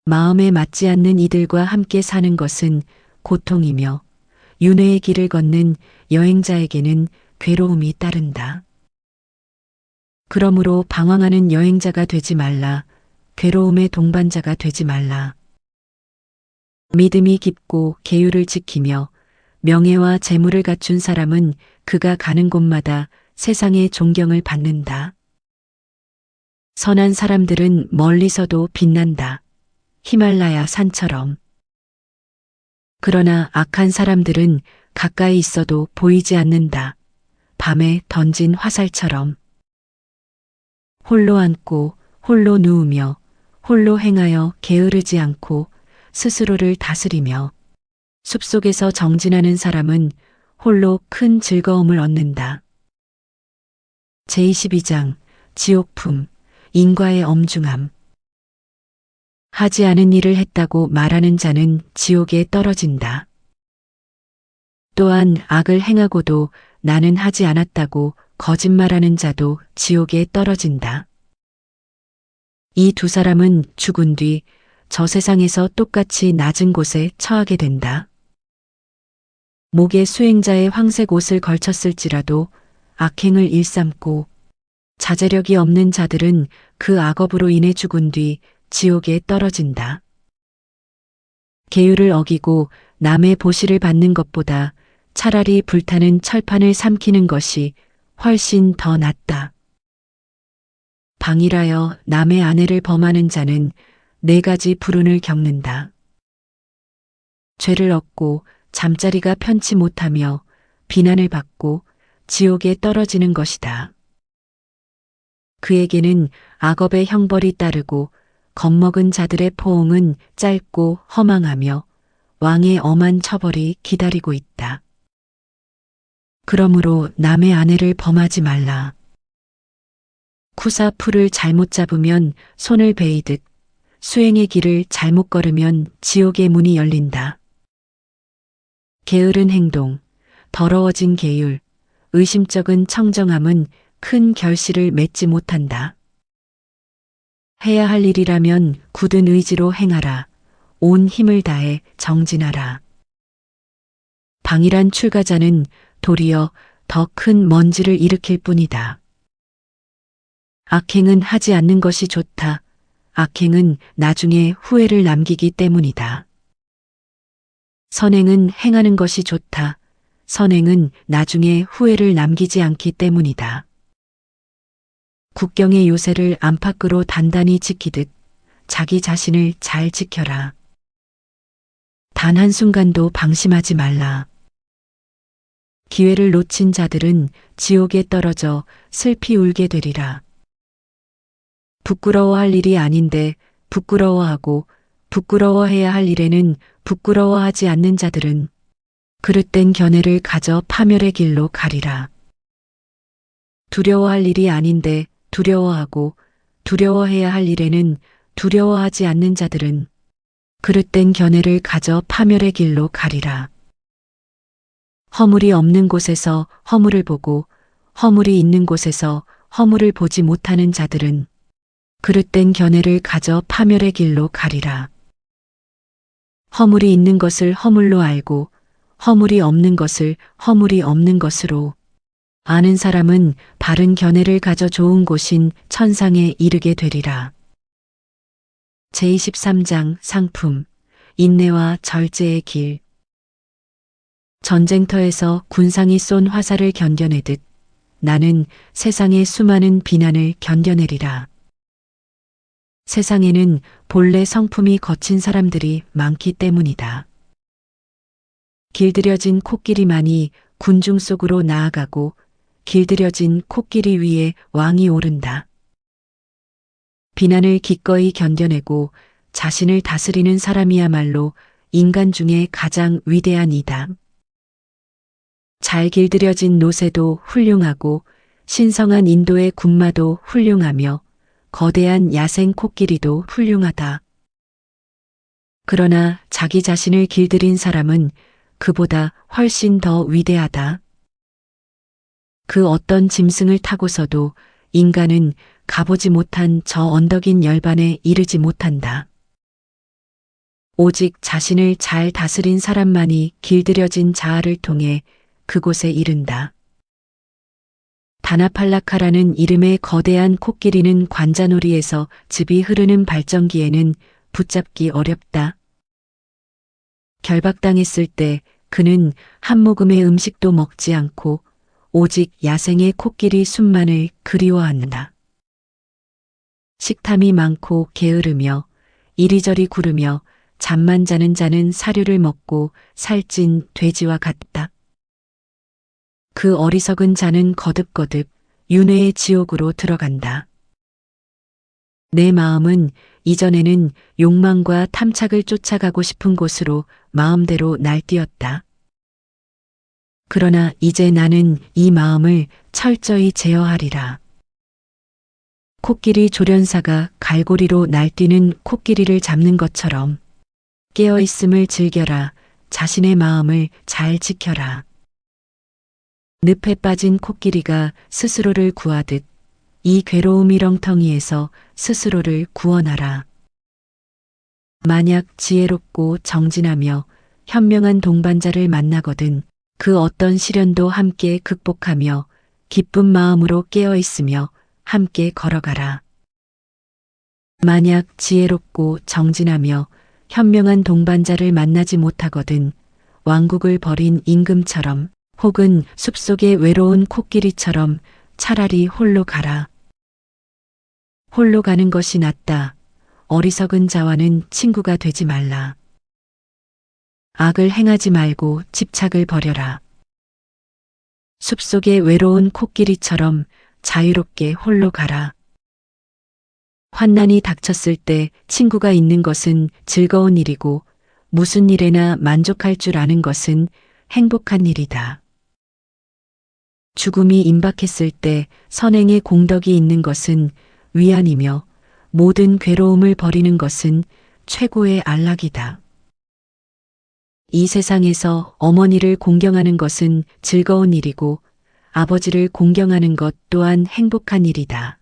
마음에 맞지 않는 이들과 함께 사는 것은 고통이며 윤회의 길을 걷는 여행자에게는 괴로움이 따른다. 그러므로 방황하는 여행자가 되지 말라. 괴로움의 동반자가 되지 말라. 믿음이 깊고 계율을 지키며 명예와 재물을 갖춘 사람은 그가 가는 곳마다 세상의 존경을 받는다. 선한 사람들은 멀리서도 빛난다. 히말라야 산처럼. 그러나 악한 사람들은 가까이 있어도 보이지 않는다. 밤에 던진 화살처럼. 홀로 앉고 홀로 누우며 홀로 행하여 게으르지 않고 스스로를 다스리며 숲속에서 정진하는 사람은 홀로 큰 즐거움을 얻는다. 제22장 지옥품 인과의 엄중함. 하지 않은 일을 했다고 말하는 자는 지옥에 떨어진다. 또한 악을 행하고도 나는 하지 않았다고 거짓말하는 자도 지옥에 떨어진다. 이 2사람은 죽은 뒤 저 세상에서 똑같이 낮은 곳에 처하게 된다. 목에 수행자의 황색 옷을 걸쳤을지라도 악행을 일삼고 자제력이 없는 자들은 그 악업으로 인해 죽은 뒤 지옥에 떨어진다. 계율을 어기고 남의 보시를 받는 것보다 차라리 불타는 철판을 삼키는 것이 훨씬 더 낫다. 방일하여 남의 아내를 범하는 자는 4가지 불운을 겪는다. 죄를 얻고 잠자리가 편치 못하며 비난을 받고 지옥에 떨어지는 것이다. 그에게는 악업의 형벌이 따르고 겁먹은 자들의 포옹은 짧고 허망하며 왕의 엄한 처벌이 기다리고 있다. 그러므로 남의 아내를 범하지 말라. 쿠사 풀을 잘못 잡으면 손을 베이듯 수행의 길을 잘못 걸으면 지옥의 문이 열린다. 게으른 행동, 더러워진 계율, 의심쩍은 청정함은 큰 결실을 맺지 못한다. 해야 할 일이라면 굳은 의지로 행하라. 온 힘을 다해 정진하라. 방일한 출가자는 도리어 더 큰 먼지를 일으킬 뿐이다. 악행은 하지 않는 것이 좋다. 악행은 나중에 후회를 남기기 때문이다. 선행은 행하는 것이 좋다. 선행은 나중에 후회를 남기지 않기 때문이다. 국경의 요새를 안팎으로 단단히 지키듯 자기 자신을 잘 지켜라. 단 한순간도 방심하지 말라. 기회를 놓친 자들은 지옥에 떨어져 슬피 울게 되리라. 부끄러워할 일이 아닌데 부끄러워하고 부끄러워해야 할 일에는 부끄러워하지 않는 자들은 그릇된 견해를 가져 파멸의 길로 가리라. 두려워할 일이 아닌데 두려워하고 두려워해야 할 일에는 두려워하지 않는 자들은 그릇된 견해를 가져 파멸의 길로 가리라. 허물이 없는 곳에서 허물을 보고 허물이 있는 곳에서 허물을 보지 못하는 자들은 그릇된 견해를 가져 파멸의 길로 가리라. 허물이 있는 것을 허물로 알고 허물이 없는 것을 허물이 없는 것으로 아는 사람은 바른 견해를 가져 좋은 곳인 천상에 이르게 되리라. 제23장 상품 인내와 절제의 길. 전쟁터에서 군상이 쏜 화살을 견뎌내듯 나는 세상의 수많은 비난을 견뎌내리라. 세상에는 본래 성품이 거친 사람들이 많기 때문이다. 길들여진 코끼리만이 군중 속으로 나아가고 길들여진 코끼리 위에 왕이 오른다. 비난을 기꺼이 견뎌내고 자신을 다스리는 사람이야말로 인간 중에 가장 위대한 이다. 잘 길들여진 노새도 훌륭하고 신성한 인도의 군마도 훌륭하며 거대한 야생 코끼리도 훌륭하다. 그러나 자기 자신을 길들인 사람은 그보다 훨씬 더 위대하다. 그 어떤 짐승을 타고서도 인간은 가보지 못한 저 언덕인 열반에 이르지 못한다. 오직 자신을 잘 다스린 사람만이 길들여진 자아를 통해 그곳에 이른다. 다나팔라카라는 이름의 거대한 코끼리는 관자놀이에서 즙이 흐르는 발전기에는 붙잡기 어렵다. 결박당했을 때 그는 한 모금의 음식도 먹지 않고 오직 야생의 코끼리 순만을 그리워한다. 식탐이 많고 게으르며 이리저리 구르며 잠만 자는 자는 사료를 먹고 살찐 돼지와 같다. 그 어리석은 자는 거듭거듭 윤회의 지옥으로 들어간다. 내 마음은 이전에는 욕망과 탐착을 쫓아가고 싶은 곳으로 마음대로 날뛰었다. 그러나 이제 나는 이 마음을 철저히 제어하리라. 코끼리 조련사가 갈고리로 날뛰는 코끼리를 잡는 것처럼 깨어있음을 즐겨라. 자신의 마음을 잘 지켜라. 늪에 빠진 코끼리가 스스로를 구하듯 이 괴로움 이렁텅이에서 스스로를 구원하라. 만약 지혜롭고 정진하며 현명한 동반자를 만나거든 그 어떤 시련도 함께 극복하며 기쁜 마음으로 깨어있으며 함께 걸어가라. 만약 지혜롭고 정진하며 현명한 동반자를 만나지 못하거든 왕국을 버린 임금처럼 혹은 숲속의 외로운 코끼리처럼 차라리 홀로 가라. 홀로 가는 것이 낫다. 어리석은 자와는 친구가 되지 말라. 악을 행하지 말고 집착을 버려라. 숲속의 외로운 코끼리처럼 자유롭게 홀로 가라. 환난이 닥쳤을 때 친구가 있는 것은 즐거운 일이고 무슨 일에나 만족할 줄 아는 것은 행복한 일이다. 죽음이 임박했을 때 선행의 공덕이 있는 것은 위안이며 모든 괴로움을 버리는 것은 최고의 안락이다. 이 세상에서 어머니를 공경하는 것은 즐거운 일이고 아버지를 공경하는 것 또한 행복한 일이다.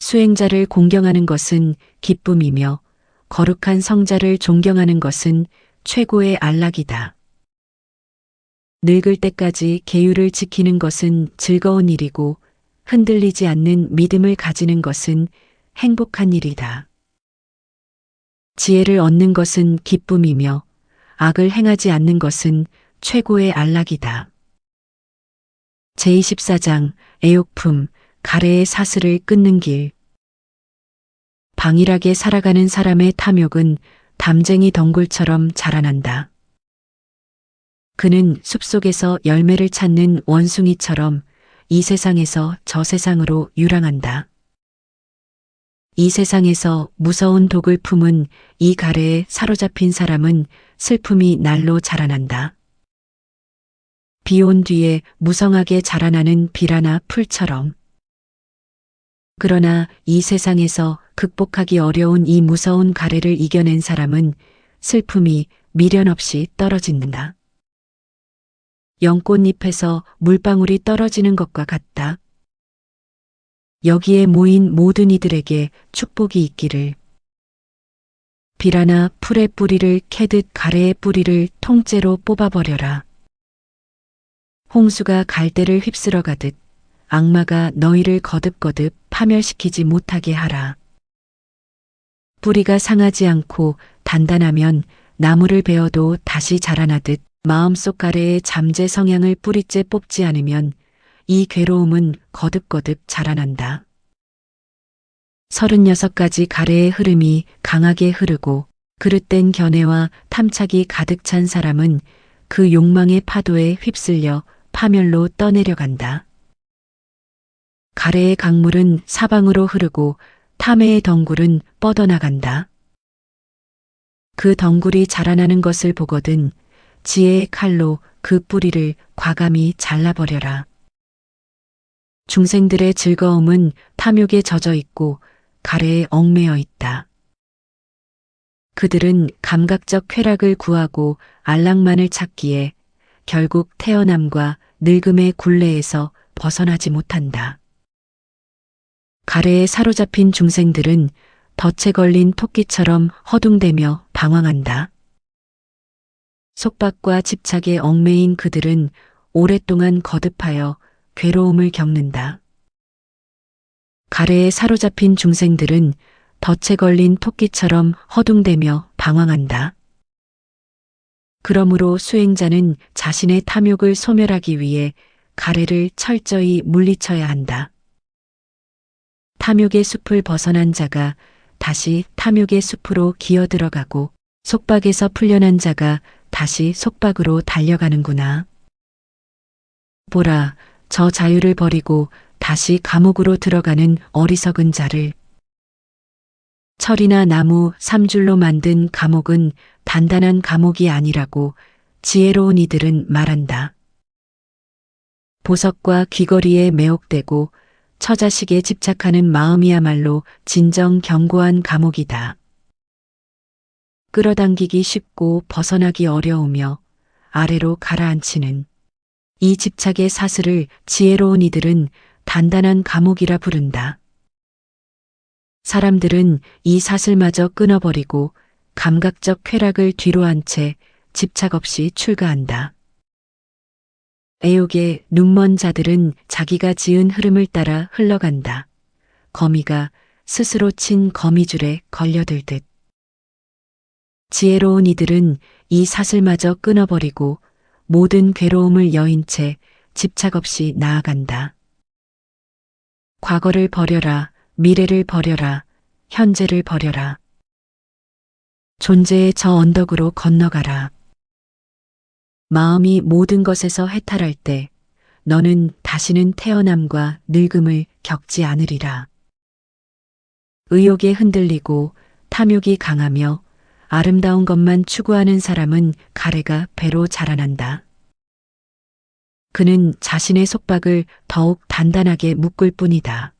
수행자를 공경하는 것은 기쁨이며 거룩한 성자를 존경하는 것은 최고의 안락이다. 늙을 때까지 계율을 지키는 것은 즐거운 일이고 흔들리지 않는 믿음을 가지는 것은 행복한 일이다. 지혜를 얻는 것은 기쁨이며 악을 행하지 않는 것은 최고의 안락이다. 제24장 애욕품 가래의 사슬을 끊는 길. 방일하게 살아가는 사람의 탐욕은 담쟁이 덩굴처럼 자라난다. 그는 숲속에서 열매를 찾는 원숭이처럼 이 세상에서 저 세상으로 유랑한다. 이 세상에서 무서운 독을 품은 이 가래에 사로잡힌 사람은 슬픔이 날로 자라난다. 비 온 뒤에 무성하게 자라나는 비라나 풀처럼. 그러나 이 세상에서 극복하기 어려운 이 무서운 가래를 이겨낸 사람은 슬픔이 미련 없이 떨어진다. 연꽃잎에서 물방울이 떨어지는 것과 같다. 여기에 모인 모든 이들에게 축복이 있기를. 비라나 풀의 뿌리를 캐듯 가래의 뿌리를 통째로 뽑아버려라. 홍수가 갈대를 휩쓸어 가듯 악마가 너희를 거듭거듭 파멸시키지 못하게 하라. 뿌리가 상하지 않고 단단하면 나무를 베어도 다시 자라나듯 마음속 가래의 잠재 성향을 뿌리째 뽑지 않으면 이 괴로움은 거듭거듭 자라난다. 36가지 가래의 흐름이 강하게 흐르고 그릇된 견해와 탐착이 가득 찬 사람은 그 욕망의 파도에 휩쓸려 파멸로 떠내려간다. 가래의 강물은 사방으로 흐르고 탐해의 덩굴은 뻗어나간다. 그 덩굴이 자라나는 것을 보거든 지혜의 칼로 그 뿌리를 과감히 잘라버려라. 중생들의 즐거움은 탐욕에 젖어 있고 가래에 얽매여 있다. 그들은 감각적 쾌락을 구하고 안락만을 찾기에 결국 태어남과 늙음의 굴레에서 벗어나지 못한다. 가래에 사로잡힌 중생들은 덫에 걸린 토끼처럼 허둥대며 방황한다. 속박과 집착에 얽매인 그들은 오랫동안 거듭하여 괴로움을 겪는다. 가래에 사로잡힌 중생들은 덫에 걸린 토끼처럼 허둥대며 방황한다. 그러므로 수행자는 자신의 탐욕을 소멸하기 위해 가래를 철저히 물리쳐야 한다. 탐욕의 숲을 벗어난 자가 다시 탐욕의 숲으로 기어들어가고 속박에서 풀려난 자가 다시 속박으로 달려가는구나. 보라, 저 자유를 버리고 다시 감옥으로 들어가는 어리석은 자를. 철이나 나무 3줄로 만든 감옥은 단단한 감옥이 아니라고 지혜로운 이들은 말한다. 보석과 귀걸이에 매혹되고 처자식에 집착하는 마음이야말로 진정 견고한 감옥이다. 끌어당기기 쉽고 벗어나기 어려우며 아래로 가라앉히는 이 집착의 사슬을 지혜로운 이들은 단단한 감옥이라 부른다. 사람들은 이 사슬마저 끊어버리고 감각적 쾌락을 뒤로한 채 집착 없이 출가한다. 애욕에 눈먼 자들은 자기가 지은 흐름을 따라 흘러간다. 거미가 스스로 친 거미줄에 걸려들듯. 지혜로운 이들은 이 사슬마저 끊어버리고 모든 괴로움을 여인 채 집착 없이 나아간다. 과거를 버려라, 미래를 버려라, 현재를 버려라. 존재의 저 언덕으로 건너가라. 마음이 모든 것에서 해탈할 때 너는 다시는 태어남과 늙음을 겪지 않으리라. 의욕에 흔들리고 탐욕이 강하며 아름다운 것만 추구하는 사람은 가래가 배로 자라난다. 그는 자신의 속박을 더욱 단단하게 묶을 뿐이다.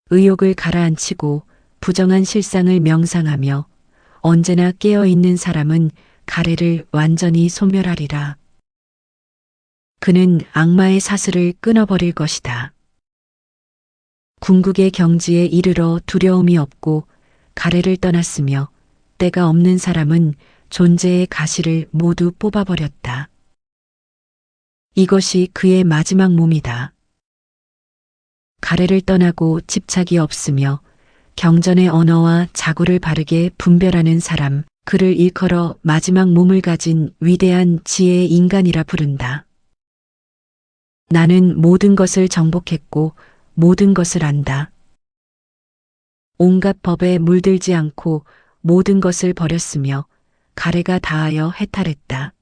의욕을 가라앉히고 부정한 실상을 명상하며 언제나 깨어있는 사람은 가래를 완전히 소멸하리라. 그는 악마의 사슬을 끊어버릴 것이다. 궁극의 경지에 이르러 두려움이 없고 가래를 떠났으며 때가 없는 사람은 존재의 가시를 모두 뽑아버렸다. 이것이 그의 마지막 몸이다. 가래를 떠나고 집착이 없으며 경전의 언어와 자구를 바르게 분별하는 사람, 그를 일컬어 마지막 몸을 가진 위대한 지혜의 인간이라 부른다. 나는 모든 것을 정복했고 모든 것을 안다. 온갖 법에 물들지 않고 모든 것을 버렸으며 가래가 다하여 해탈했다.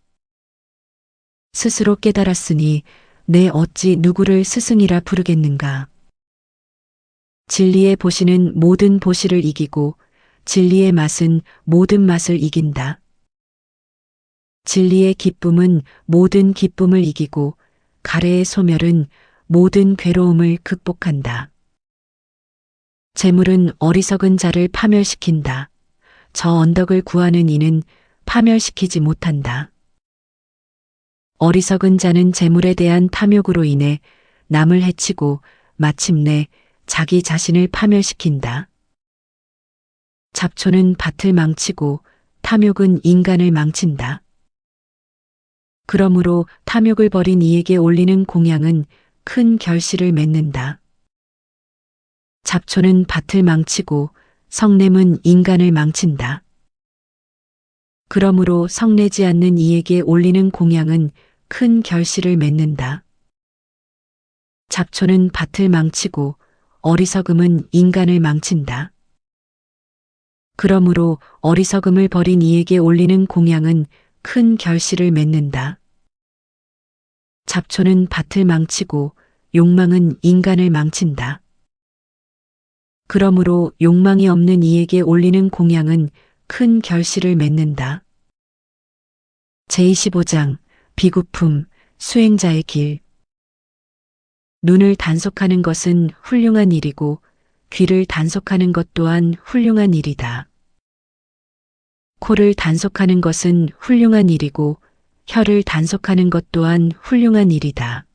스스로 깨달았으니 내 어찌 누구를 스승이라 부르겠는가. 진리의 보시는 모든 보시를 이기고 진리의 맛은 모든 맛을 이긴다. 진리의 기쁨은 모든 기쁨을 이기고 가래의 소멸은 모든 괴로움을 극복한다. 재물은 어리석은 자를 파멸시킨다. 저 언덕을 구하는 이는 파멸시키지 못한다. 어리석은 자는 재물에 대한 탐욕으로 인해 남을 해치고 마침내 자기 자신을 파멸시킨다. 잡초는 밭을 망치고 탐욕은 인간을 망친다. 그러므로 탐욕을 버린 이에게 올리는 공양은 큰 결실을 맺는다. 잡초는 밭을 망치고 성냄은 인간을 망친다. 그러므로 성내지 않는 이에게 올리는 공양은 큰 결실을 맺는다. 잡초는 밭을 망치고 어리석음은 인간을 망친다. 그러므로 어리석음을 버린 이에게 올리는 공양은 큰 결실을 맺는다. 잡초는 밭을 망치고 욕망은 인간을 망친다. 그러므로 욕망이 없는 이에게 올리는 공양은 큰 결실을 맺는다. 제25장 비구품 수행자의 길. 눈을 단속하는 것은 훌륭한 일이고 귀를 단속하는 것 또한 훌륭한 일이다. 코를 단속하는 것은 훌륭한 일이고 혀를 단속하는 것 또한 훌륭한 일이다.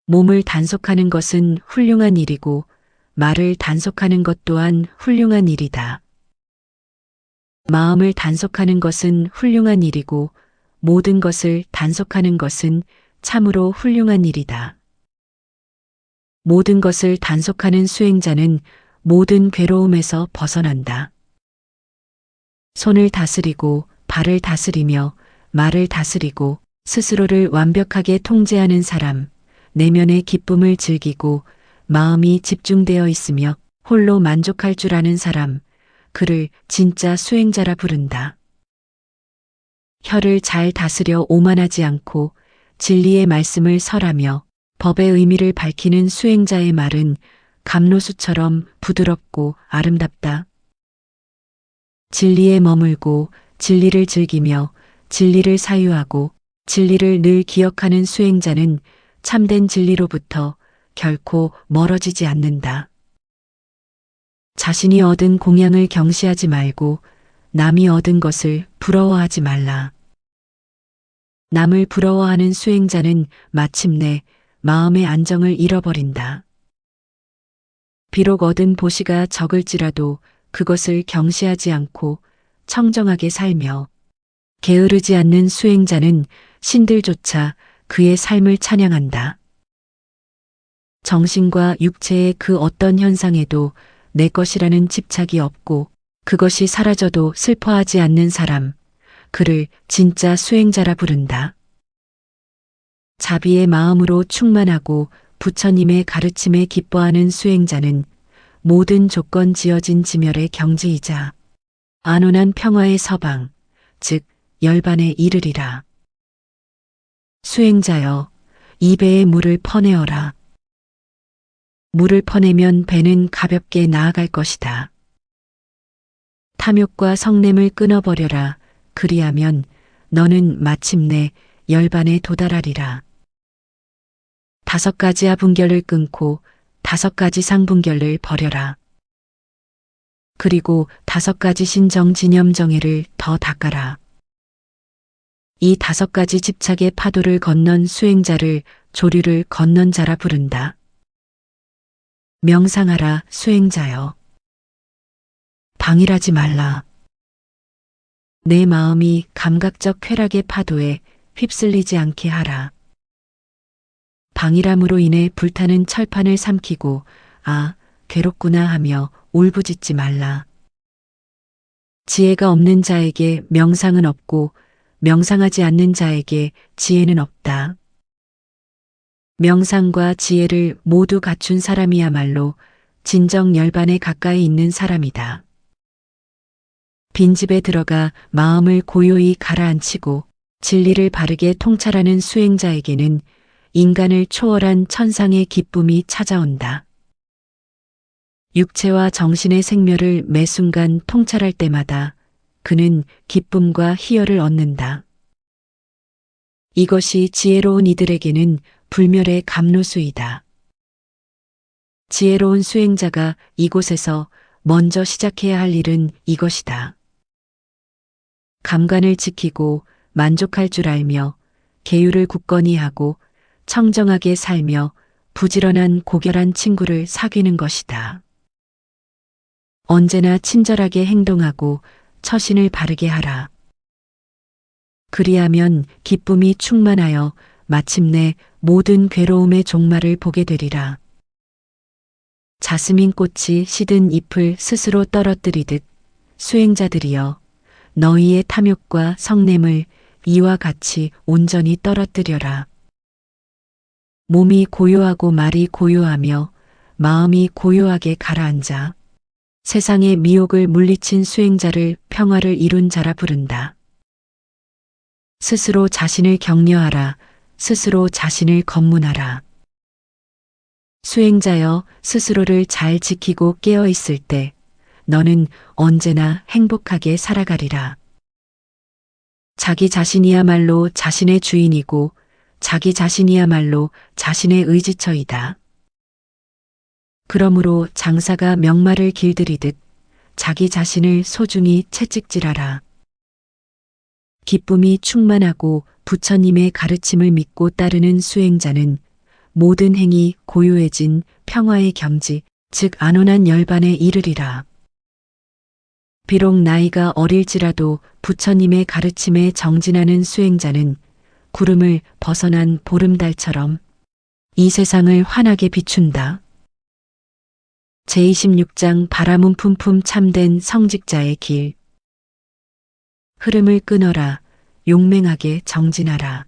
몸을 단속하는 것은 훌륭한 일이고 말을 단속하는 것 또한 훌륭한 일이다. 마음을 단속하는 것은 훌륭한 일이고 모든 것을 단속하는 것은 참으로 훌륭한 일이다. 모든 것을 단속하는 수행자는 모든 괴로움에서 벗어난다. 손을 다스리고 발을 다스리며 말을 다스리고 스스로를 완벽하게 통제하는 사람, 내면의 기쁨을 즐기고 마음이 집중되어 있으며 홀로 만족할 줄 아는 사람, 그를 진짜 수행자라 부른다. 혀를 잘 다스려 오만하지 않고 진리의 말씀을 설하며 법의 의미를 밝히는 수행자의 말은 감로수처럼 부드럽고 아름답다. 진리에 머물고 진리를 즐기며 진리를 사유하고 진리를 늘 기억하는 수행자는 참된 진리로부터 결코 멀어지지 않는다. 자신이 얻은 공양을 경시하지 말고 남이 얻은 것을 부러워하지 말라. 남을 부러워하는 수행자는 마침내 마음의 안정을 잃어버린다. 비록 얻은 보시가 적을지라도 그것을 경시하지 않고 청정하게 살며 게으르지 않는 수행자는 신들조차 그의 삶을 찬양한다. 정신과 육체의 그 어떤 현상에도 내 것이라는 집착이 없고 그것이 사라져도 슬퍼하지 않는 사람, 그를 진짜 수행자라 부른다. 자비의 마음으로 충만하고 부처님의 가르침에 기뻐하는 수행자는 모든 조건 지어진 지멸의 경지이자 안온한 평화의 서방, 즉 열반에 이르리라. 수행자여, 이 배에 물을 퍼내어라. 물을 퍼내면 배는 가볍게 나아갈 것이다. 탐욕과 성냄을 끊어버려라. 그리하면 너는 마침내 열반에 도달하리라. 5가지 하분결을 끊고 5가지 상분결을 버려라. 그리고 5가지 신정진념정해를 더 닦아라. 이 5가지 집착의 파도를 건넌 수행자를 조류를 건넌 자라 부른다. 명상하라 수행자여. 방일하지 말라. 내 마음이 감각적 쾌락의 파도에 휩쓸리지 않게 하라. 방일함으로 인해 불타는 철판을 삼키고 아, 괴롭구나 하며 울부짖지 말라. 지혜가 없는 자에게 명상은 없고 명상하지 않는 자에게 지혜는 없다. 명상과 지혜를 모두 갖춘 사람이야말로 진정 열반에 가까이 있는 사람이다. 빈집에 들어가 마음을 고요히 가라앉히고 진리를 바르게 통찰하는 수행자에게는 인간을 초월한 천상의 기쁨이 찾아온다. 육체와 정신의 생멸을 매 순간 통찰할 때마다 그는 기쁨과 희열을 얻는다. 이것이 지혜로운 이들에게는 불멸의 감로수이다. 지혜로운 수행자가 이곳에서 먼저 시작해야 할 일은 이것이다. 감관을 지키고 만족할 줄 알며 계율을 굳건히 하고 청정하게 살며 부지런한 고결한 친구를 사귀는 것이다. 언제나 친절하게 행동하고 처신을 바르게 하라. 그리하면 기쁨이 충만하여 마침내 모든 괴로움의 종말을 보게 되리라. 자스민 꽃이 시든 잎을 스스로 떨어뜨리듯 수행자들이여 너희의 탐욕과 성냄을 이와 같이 온전히 떨어뜨려라. 몸이 고요하고 말이 고요하며 마음이 고요하게 가라앉아 세상의 미혹을 물리친 수행자를 평화를 이룬 자라 부른다. 스스로 자신을 격려하라. 스스로 자신을 검문하라. 수행자여 스스로를 잘 지키고 깨어 있을 때 너는 언제나 행복하게 살아가리라. 자기 자신이야말로 자신의 주인이고 자기 자신이야말로 자신의 의지처이다. 그러므로 장사가 명마를 길들이듯 자기 자신을 소중히 채찍질하라. 기쁨이 충만하고 부처님의 가르침을 믿고 따르는 수행자는 모든 행이 고요해진 평화의 경지, 즉 안온한 열반에 이르리라. 비록 나이가 어릴지라도 부처님의 가르침에 정진하는 수행자는 구름을 벗어난 보름달처럼 이 세상을 환하게 비춘다. 제26장 바람은 품품 참된 성직자의 길. 흐름을 끊어라. 용맹하게 정진하라.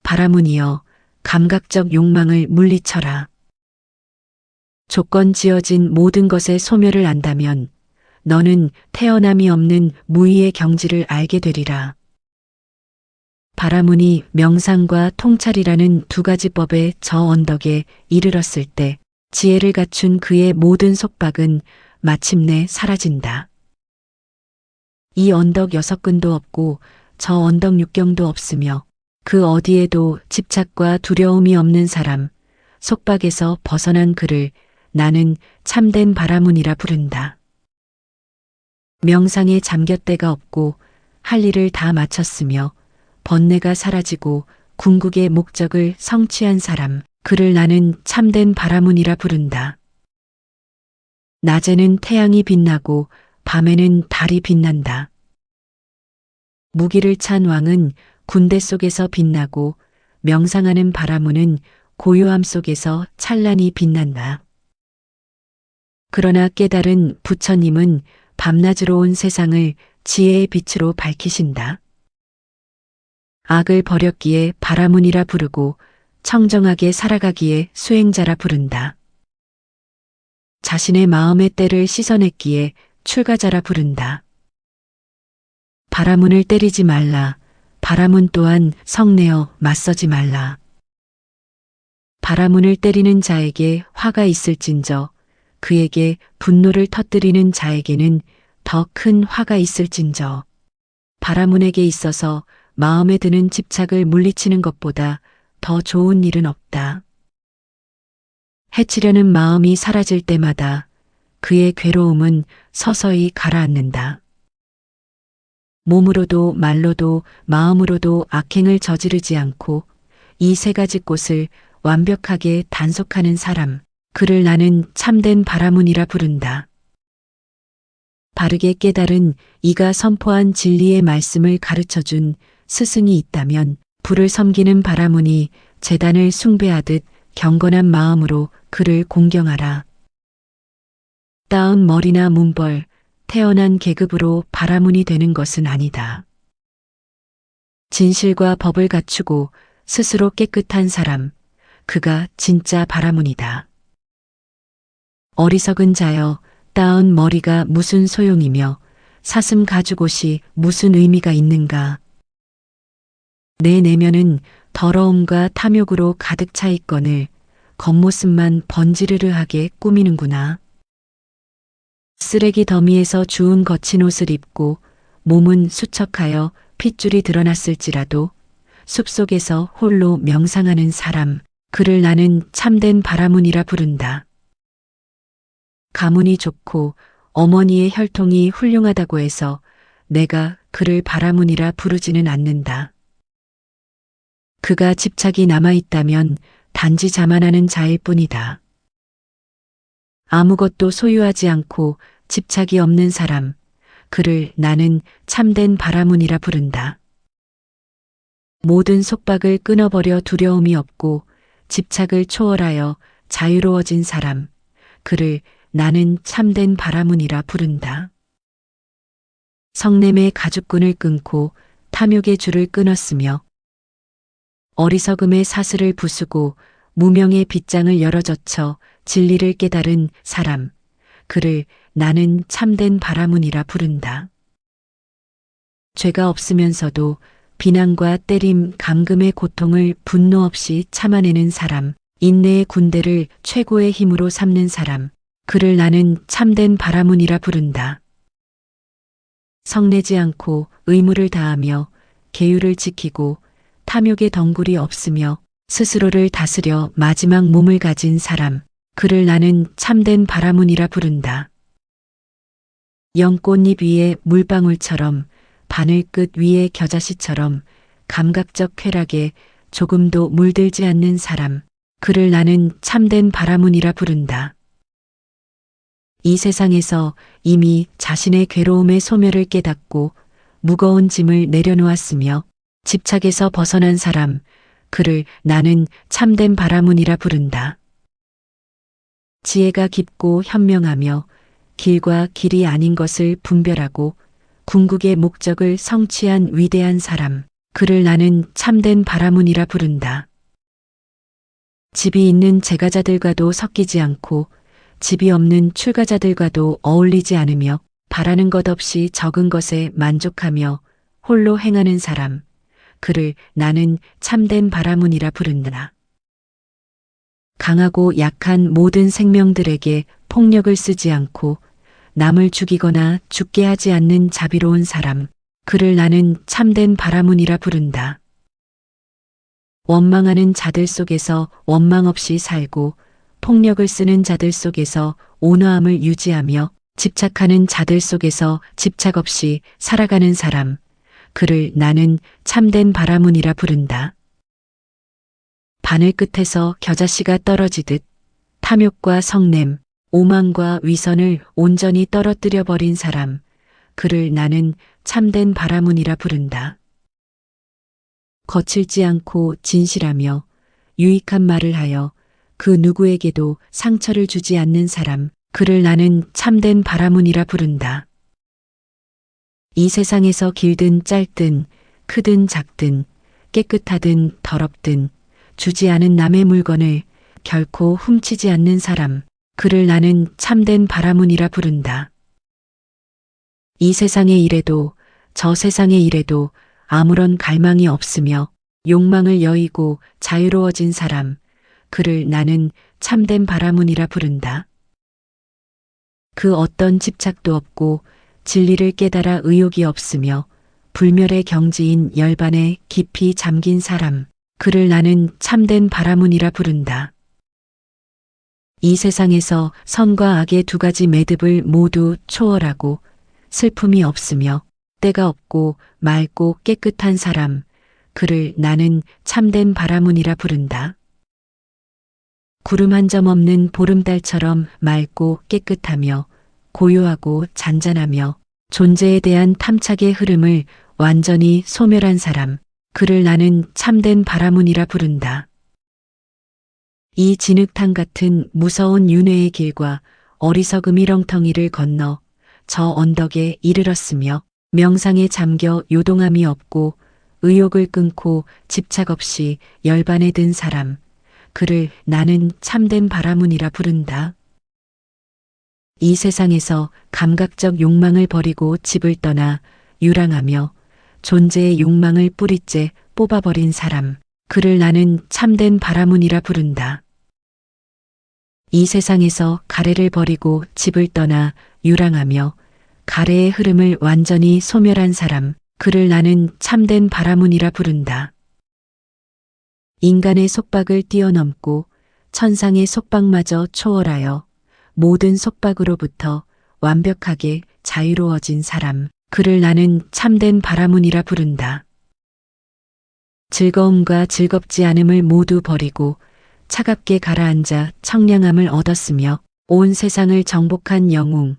바라문이여 감각적 욕망을 물리쳐라. 조건 지어진 모든 것의 소멸을 안다면 너는 태어남이 없는 무의의 경지를 알게 되리라. 바라문이 명상과 통찰이라는 2가지 법의 저 언덕에 이르렀을 때 지혜를 갖춘 그의 모든 속박은 마침내 사라진다. 이 언덕 6근도 없고 저 언덕 6경도 없으며 그 어디에도 집착과 두려움이 없는 사람, 속박에서 벗어난 그를 나는 참된 바라문이라 부른다. 명상에 잠겼대가 없고 할 일을 다 마쳤으며 번뇌가 사라지고 궁극의 목적을 성취한 사람, 그를 나는 참된 바라문이라 부른다. 낮에는 태양이 빛나고 밤에는 달이 빛난다. 무기를 찬 왕은 군대 속에서 빛나고 명상하는 바라문은 고요함 속에서 찬란히 빛난다. 그러나 깨달은 부처님은 밤낮으로 온 세상을 지혜의 빛으로 밝히신다. 악을 버렸기에 바라문이라 부르고 청정하게 살아가기에 수행자라 부른다. 자신의 마음의 때를 씻어냈기에 출가자라 부른다. 바라문을 때리지 말라. 바라문 또한 성내어 맞서지 말라. 바라문을 때리는 자에게 화가 있을진저 그에게 분노를 터뜨리는 자에게는 더 큰 화가 있을진저. 바라문에게 있어서 마음에 드는 집착을 물리치는 것보다 더 좋은 일은 없다. 해치려는 마음이 사라질 때마다 그의 괴로움은 서서히 가라앉는다. 몸으로도 말로도 마음으로도 악행을 저지르지 않고 이 세 가지 꽃을 완벽하게 단속하는 사람, 그를 나는 참된 바라문이라 부른다. 바르게 깨달은 이가 선포한 진리의 말씀을 가르쳐준 스승이 있다면 부를 섬기는 바라문이 제단을 숭배하듯 경건한 마음으로 그를 공경하라. 따은 머리나 문벌, 태어난 계급으로 바라문이 되는 것은 아니다. 진실과 법을 갖추고 스스로 깨끗한 사람, 그가 진짜 바라문이다. 어리석은 자여, 따은 머리가 무슨 소용이며 사슴 가죽옷이 무슨 의미가 있는가. 내 내면은 더러움과 탐욕으로 가득 차 있거늘 겉모습만 번지르르하게 꾸미는구나. 쓰레기 더미에서 주운 거친 옷을 입고 몸은 수척하여 핏줄이 드러났을지라도 숲속에서 홀로 명상하는 사람, 그를 나는 참된 바라문이라 부른다. 가문이 좋고 어머니의 혈통이 훌륭하다고 해서 내가 그를 바라문이라 부르지는 않는다. 그가 집착이 남아있다면 단지 자만하는 자일 뿐이다. 아무것도 소유하지 않고 집착이 없는 사람, 그를 나는 참된 바라문이라 부른다. 모든 속박을 끊어버려 두려움이 없고 집착을 초월하여 자유로워진 사람, 그를 나는 참된 바라문이라 부른다. 성냄의 가죽끈을 끊고 탐욕의 줄을 끊었으며 어리석음의 사슬을 부수고 무명의 빗장을 열어젖혀 진리를 깨달은 사람, 그를 나는 참된 바라문이라 부른다. 죄가 없으면서도 비난과 때림, 감금의 고통을 분노 없이 참아내는 사람, 인내의 군대를 최고의 힘으로 삼는 사람, 그를 나는 참된 바라문이라 부른다. 성내지 않고 의무를 다하며 계율을 지키고 탐욕의 덩굴이 없으며 스스로를 다스려 마지막 몸을 가진 사람, 그를 나는 참된 바라문이라 부른다. 연꽃잎 위에 물방울처럼 바늘끝 위에 겨자씨처럼 감각적 쾌락에 조금도 물들지 않는 사람, 그를 나는 참된 바라문이라 부른다. 이 세상에서 이미 자신의 괴로움의 소멸을 깨닫고 무거운 짐을 내려놓았으며 집착에서 벗어난 사람, 그를 나는 참된 바라문이라 부른다. 지혜가 깊고 현명하며 길과 길이 아닌 것을 분별하고 궁극의 목적을 성취한 위대한 사람, 그를 나는 참된 바라문이라 부른다. 집이 있는 재가자들과도 섞이지 않고 집이 없는 출가자들과도 어울리지 않으며 바라는 것 없이 적은 것에 만족하며 홀로 행하는 사람, 그를 나는 참된 바라문이라 부른다. 강하고 약한 모든 생명들에게 폭력을 쓰지 않고 남을 죽이거나 죽게 하지 않는 자비로운 사람, 그를 나는 참된 바라문이라 부른다. 원망하는 자들 속에서 원망 없이 살고 폭력을 쓰는 자들 속에서 온화함을 유지하며 집착하는 자들 속에서 집착 없이 살아가는 사람, 그를 나는 참된 바라문이라 부른다. 바늘 끝에서 겨자씨가 떨어지듯 탐욕과 성냄, 오만과 위선을 온전히 떨어뜨려 버린 사람, 그를 나는 참된 바라문이라 부른다. 거칠지 않고 진실하며 유익한 말을 하여 그 누구에게도 상처를 주지 않는 사람, 그를 나는 참된 바라문이라 부른다. 이 세상에서 길든 짧든 크든 작든 깨끗하든 더럽든 주지 않은 남의 물건을 결코 훔치지 않는 사람, 그를 나는 참된 바라문이라 부른다. 이 세상의 일에도 저 세상의 일에도 아무런 갈망이 없으며 욕망을 여의고 자유로워진 사람, 그를 나는 참된 바라문이라 부른다. 그 어떤 집착도 없고 진리를 깨달아 의욕이 없으며 불멸의 경지인 열반에 깊이 잠긴 사람, 그를 나는 참된 바라문이라 부른다. 이 세상에서 선과 악의 두 가지 매듭을 모두 초월하고 슬픔이 없으며 때가 없고 맑고 깨끗한 사람, 그를 나는 참된 바라문이라 부른다. 구름 한 점 없는 보름달처럼 맑고 깨끗하며 고요하고 잔잔하며 존재에 대한 탐착의 흐름을 완전히 소멸한 사람, 그를 나는 참된 바라문이라 부른다. 이 진흙탕 같은 무서운 윤회의 길과 어리석음 이렁텅이를 건너 저 언덕에 이르렀으며 명상에 잠겨 요동함이 없고 의욕을 끊고 집착 없이 열반에 든 사람, 그를 나는 참된 바라문이라 부른다. 이 세상에서 감각적 욕망을 버리고 집을 떠나 유랑하며 존재의 욕망을 뿌리째 뽑아버린 사람, 그를 나는 참된 바라문이라 부른다. 이 세상에서 가래를 버리고 집을 떠나 유랑하며 가래의 흐름을 완전히 소멸한 사람, 그를 나는 참된 바라문이라 부른다. 인간의 속박을 뛰어넘고 천상의 속박마저 초월하여 모든 속박으로부터 완벽하게 자유로워진 사람, 그를 나는 참된 바라문이라 부른다. 즐거움과 즐겁지 않음을 모두 버리고 차갑게 가라앉아 청량함을 얻었으며 온 세상을 정복한 영웅,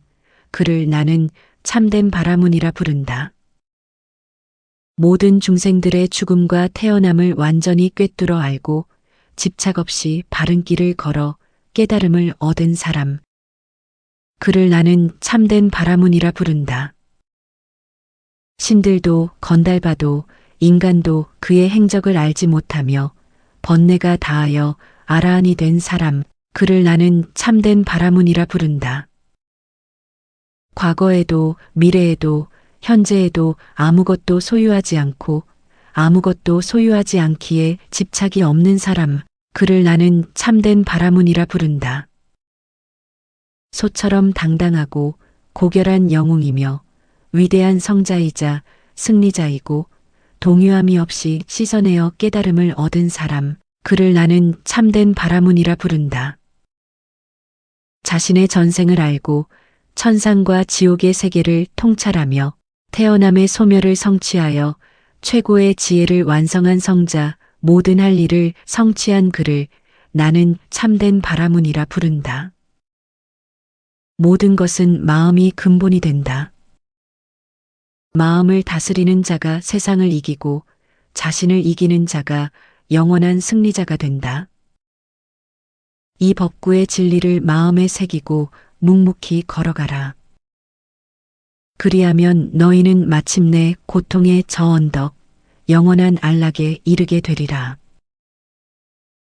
그를 나는 참된 바라문이라 부른다. 모든 중생들의 죽음과 태어남을 완전히 꿰뚫어 알고 집착 없이 바른 길을 걸어 깨달음을 얻은 사람, 그를 나는 참된 바라문이라 부른다. 신들도 건달바도 인간도 그의 행적을 알지 못하며 번뇌가 다하여 아라한이 된 사람, 그를 나는 참된 바라문이라 부른다. 과거에도 미래에도 현재에도 아무것도 소유하지 않고 아무것도 소유하지 않기에 집착이 없는 사람, 그를 나는 참된 바라문이라 부른다. 소처럼 당당하고 고결한 영웅이며 위대한 성자이자 승리자이고 동요함이 없이 씻어내어 깨달음을 얻은 사람, 그를 나는 참된 바라문이라 부른다. 자신의 전생을 알고 천상과 지옥의 세계를 통찰하며 태어남의 소멸을 성취하여 최고의 지혜를 완성한 성자, 모든 할 일을 성취한 그를 나는 참된 바라문이라 부른다. 모든 것은 마음이 근본이 된다. 마음을 다스리는 자가 세상을 이기고 자신을 이기는 자가 영원한 승리자가 된다. 이 법구의 진리를 마음에 새기고 묵묵히 걸어가라. 그리하면 너희는 마침내 고통의 저 언덕, 영원한 안락에 이르게 되리라.